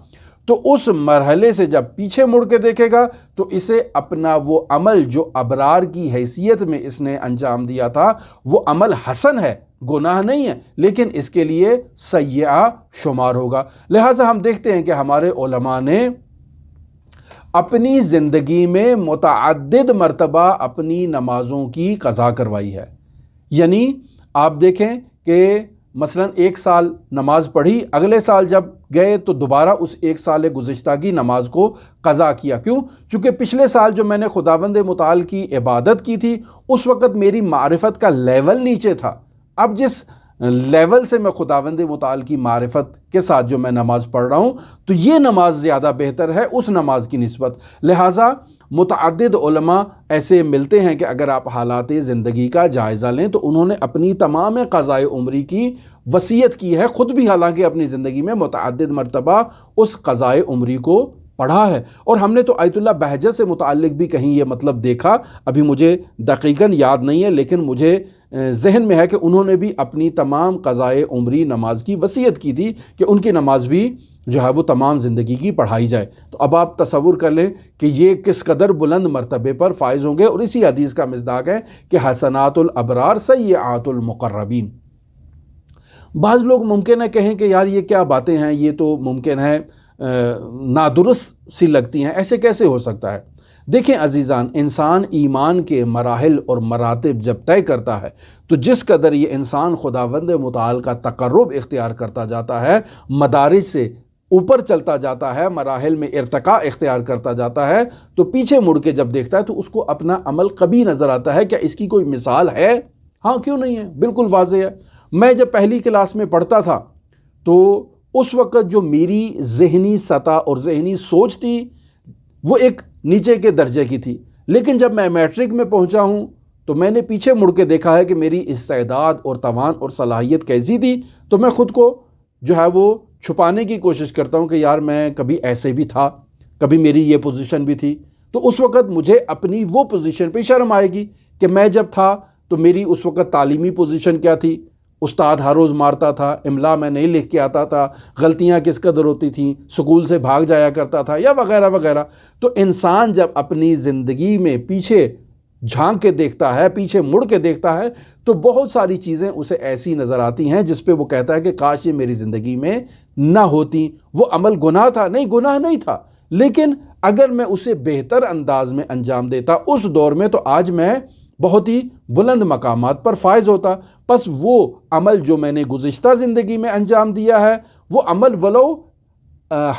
تو اس مرحلے سے جب پیچھے مڑ کے دیکھے گا تو اسے اپنا وہ عمل جو ابرار کی حیثیت میں اس نے انجام دیا تھا وہ عمل حسن ہے، گناہ نہیں ہے، لیکن اس کے لیے سیئہ شمار ہوگا۔ لہٰذا ہم دیکھتے ہیں کہ ہمارے علماء نے اپنی زندگی میں متعدد مرتبہ اپنی نمازوں کی قضا کروائی ہے۔ یعنی آپ دیکھیں کہ مثلا 1 سال نماز پڑھی، اگلے سال جب گئے تو دوبارہ اس 1 سال گزشتہ کی نماز کو قضا کیا۔ کیوں؟ چونکہ پچھلے سال جو میں نے خداوند متعال کی عبادت کی تھی اس وقت میری معرفت کا لیول نیچے تھا، اب جس لیول سے میں خداوند متعال کی معرفت کے ساتھ جو میں نماز پڑھ رہا ہوں تو یہ نماز زیادہ بہتر ہے اس نماز کی نسبت۔ لہٰذا متعدد علماء ایسے ملتے ہیں کہ اگر آپ حالات زندگی کا جائزہ لیں تو انہوں نے اپنی تمام قضائے عمری کی وصیت کی ہے، خود بھی حالانکہ اپنی زندگی میں متعدد مرتبہ اس قضائے عمری کو پڑھا ہے۔ اور ہم نے تو آیت اللہ بہجت سے متعلق بھی کہیں یہ مطلب دیکھا، ابھی مجھے دقیقاً یاد نہیں ہے لیکن مجھے ذہن میں ہے کہ انہوں نے بھی اپنی تمام قضائے عمری نماز کی وصیت کی تھی کہ ان کی نماز بھی جو ہے وہ تمام زندگی کی پڑھائی جائے۔ تو اب آپ تصور کر لیں کہ یہ کس قدر بلند مرتبے پر فائز ہوں گے، اور اسی حدیث کا مصداق ہے کہ حسنات الابرار سیئات المقربین۔ بعض لوگ ممکن ہے کہیں کہ یار یہ کیا باتیں ہیں، یہ تو ممکن ہے نادرست سی لگتی ہیں، ایسے کیسے ہو سکتا ہے؟ دیکھیں عزیزان، انسان ایمان کے مراحل اور مراتب جب طے کرتا ہے تو جس قدر یہ انسان خداوند متعال کا تقرب اختیار کرتا جاتا ہے، مدارج سے اوپر چلتا جاتا ہے، مراحل میں ارتقاء اختیار کرتا جاتا ہے، تو پیچھے مڑ کے جب دیکھتا ہے تو اس کو اپنا عمل قبیح نظر آتا ہے۔ کیا اس کی کوئی مثال ہے؟ ہاں، کیوں نہیں ہے، بالکل واضح ہے۔ میں جب پہلی کلاس میں پڑھتا تھا تو اس وقت جو میری ذہنی سطح اور ذہنی سوچ تھی وہ ایک نیچے کے درجے کی تھی، لیکن جب میں میٹرک میں پہنچا ہوں تو میں نے پیچھے مڑ کے دیکھا ہے کہ میری استعداد اور توان اور صلاحیت کیسی تھی، تو میں خود کو جو ہے وہ چھپانے کی کوشش کرتا ہوں کہ یار میں کبھی ایسے بھی تھا، کبھی میری یہ پوزیشن بھی تھی۔ تو اس وقت مجھے اپنی وہ پوزیشن پہ شرم آئے گی کہ میں جب تھا تو میری اس وقت تعلیمی پوزیشن کیا تھی، استاد ہر روز مارتا تھا، املا میں نہیں لکھ کے آتا تھا، غلطیاں کس قدر ہوتی تھیں، سکول سے بھاگ جایا کرتا تھا، یا وغیرہ وغیرہ۔ تو انسان جب اپنی زندگی میں پیچھے جھانک کے دیکھتا ہے، پیچھے مڑ کے دیکھتا ہے، تو بہت ساری چیزیں اسے ایسی نظر آتی ہیں جس پہ وہ کہتا ہے کہ کاش یہ میری زندگی میں نہ ہوتی۔ وہ عمل گناہ تھا؟ نہیں، گناہ نہیں تھا، لیکن اگر میں اسے بہتر انداز میں انجام دیتا اس دور میں تو آج میں بہت ہی بلند مقامات پر فائز ہوتا۔ پس وہ عمل جو میں نے گزشتہ زندگی میں انجام دیا ہے وہ عمل ولو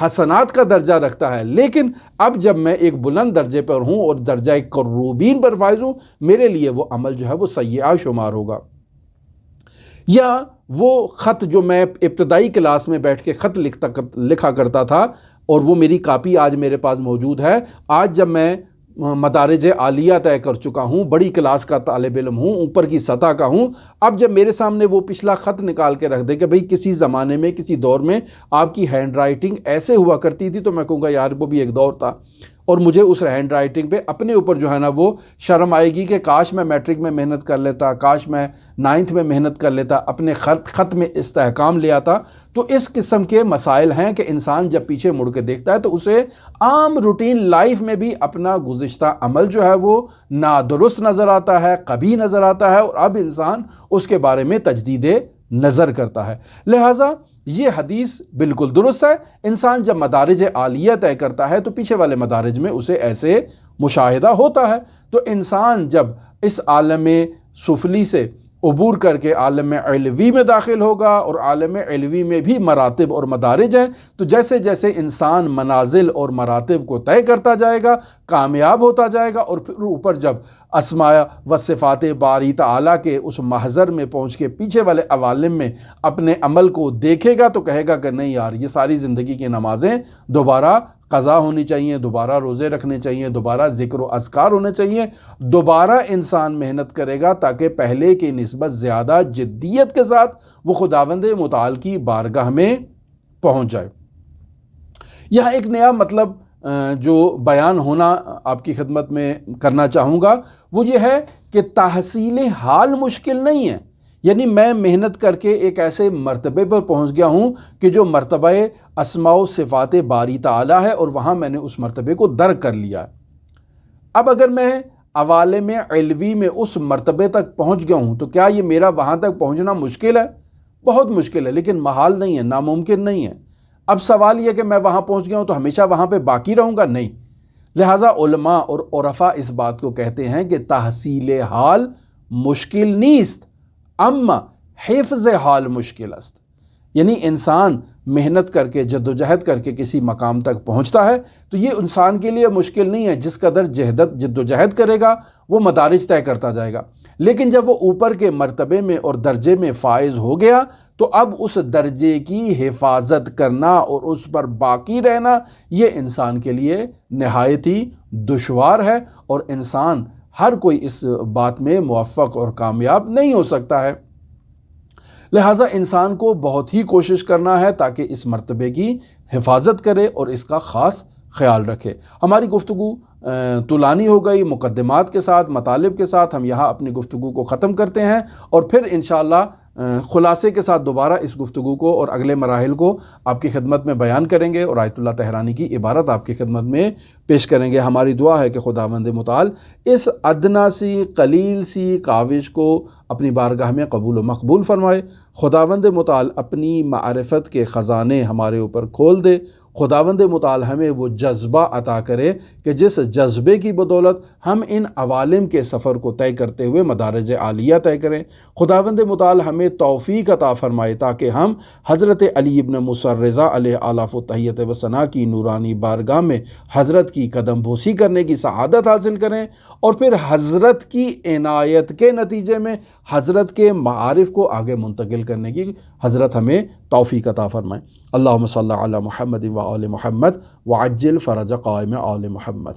حسنات کا درجہ رکھتا ہے، لیکن اب جب میں ایک بلند درجے پر ہوں اور درجہ قربین پر فائز ہوں، میرے لیے وہ عمل جو ہے وہ سیئہ شمار ہوگا۔ یا وہ خط جو میں ابتدائی کلاس میں بیٹھ کے خط لکھا کرتا تھا، اور وہ میری کاپی آج میرے پاس موجود ہے، آج جب میں مدارج عالیہ طے کر چکا ہوں، بڑی کلاس کا طالب علم ہوں، اوپر کی سطح کا ہوں، اب جب میرے سامنے وہ پچھلا خط نکال کے رکھ دے کہ بھئی کسی زمانے میں کسی دور میں آپ کی ہینڈ رائٹنگ ایسے ہوا کرتی تھی، تو میں کہوں گا یار وہ بھی ایک دور تھا، اور مجھے اس ہینڈ رائٹنگ پہ اپنے اوپر جو ہے نا وہ شرم آئے گی کہ کاش میں میٹرک میں محنت کر لیتا، کاش میں 9th میں محنت کر لیتا، اپنے خط میں استحکام لے آتا۔ تو اس قسم کے مسائل ہیں کہ انسان جب پیچھے مڑ کے دیکھتا ہے تو اسے عام روٹین لائف میں بھی اپنا گزشتہ عمل جو ہے وہ نادرست نظر آتا ہے، قبیح نظر آتا ہے، اور اب انسان اس کے بارے میں تجدید نظر کرتا ہے۔ لہٰذا یہ حدیث بالکل درست ہے، انسان جب مدارج عالیہ طے کرتا ہے تو پیچھے والے مدارج میں اسے ایسے مشاہدہ ہوتا ہے۔ تو انسان جب اس عالم سفلی سے عبور کر کے عالم علوی میں داخل ہوگا، اور عالم علوی میں بھی مراتب اور مدارج ہیں، تو جیسے جیسے انسان منازل اور مراتب کو طے کرتا جائے گا، کامیاب ہوتا جائے گا، اور پھر اوپر جب اسماء و صفات باری تعالیٰ کے اس محضر میں پہنچ کے پیچھے والے عوالم میں اپنے عمل کو دیکھے گا تو کہے گا کہ نہیں یار، یہ ساری زندگی کی نمازیں دوبارہ قضا ہونی چاہیے، دوبارہ روزے رکھنے چاہیے، دوبارہ ذکر و اذکار ہونے چاہیے، دوبارہ انسان محنت کرے گا تاکہ پہلے کی نسبت زیادہ جدیت کے ساتھ وہ خداوند متعال کی بارگاہ میں پہنچ جائے۔ یہاں ایک نیا مطلب جو بیان ہونا آپ کی خدمت میں کرنا چاہوں گا وہ یہ ہے کہ تحصیل حال مشکل نہیں ہے، یعنی میں محنت کر کے ایک ایسے مرتبے پر پہنچ گیا ہوں کہ جو مرتبہ اسماء و صفات باری تعالیٰ ہے، اور وہاں میں نے اس مرتبے کو درک کر لیا ہے۔ اب اگر میں عوالم علوی میں اس مرتبے تک پہنچ گیا ہوں تو کیا یہ میرا وہاں تک پہنچنا مشکل ہے؟ بہت مشکل ہے، لیکن محال نہیں ہے، ناممکن نہیں ہے۔ اب سوال یہ کہ میں وہاں پہنچ گیا ہوں تو ہمیشہ وہاں پہ باقی رہوں گا؟ نہیں۔ لہٰذا علماء اور عرفاء اس بات کو کہتے ہیں کہ تحصیل حال مشکل نیست، اما حفظ حال مشکل است، یعنی انسان محنت کر کے جد و جہد کر کے کسی مقام تک پہنچتا ہے تو یہ انسان کے لیے مشکل نہیں ہے، جس قدر جد و جہد کرے گا وہ مدارج طے کرتا جائے گا، لیکن جب وہ اوپر کے مرتبے میں اور درجے میں فائز ہو گیا تو اب اس درجے کی حفاظت کرنا اور اس پر باقی رہنا یہ انسان کے لیے نہایت ہی دشوار ہے، اور انسان ہر کوئی اس بات میں موفق اور کامیاب نہیں ہو سکتا ہے۔ لہٰذا انسان کو بہت ہی کوشش کرنا ہے تاکہ اس مرتبے کی حفاظت کرے اور اس کا خاص خیال رکھے۔ ہماری گفتگو طولانی ہو گئی، مقدمات کے ساتھ، مطالب کے ساتھ ہم یہاں اپنی گفتگو کو ختم کرتے ہیں، اور پھر انشاءاللہ خلاصے کے ساتھ دوبارہ اس گفتگو کو اور اگلے مراحل کو آپ کی خدمت میں بیان کریں گے، اور آیت اللہ طہرانی کی عبارت آپ کی خدمت میں پیش کریں گے۔ ہماری دعا ہے کہ خداوند متعال اس ادنا سی قلیل سی کاوش کو اپنی بارگاہ میں قبول و مقبول فرمائے۔ خداوند متعال اپنی معرفت کے خزانے ہمارے اوپر کھول دے۔ خداوند متعال ہمیں وہ جذبہ عطا کرے کہ جس جذبے کی بدولت ہم ان عوالم کے سفر کو طے کرتے ہوئے مدارج عالیہ طے کریں۔ خداوند متعال ہمیں توفیق عطا فرمائے تاکہ ہم حضرت علی ابن موسیٰ رضا علیہ آلاف و تحیت و ثنا کی نورانی بارگاہ میں حضرت کی قدم بوسی کرنے کی سعادت حاصل کریں، اور پھر حضرت کی عنایت کے نتیجے میں حضرت کے معارف کو آگے منتقل کرنے کی حضرت ہمیں توفیق عطا فرمائے۔ اللہم صلی علی محمد و آل محمد وعجل فرج قائم آل محمد۔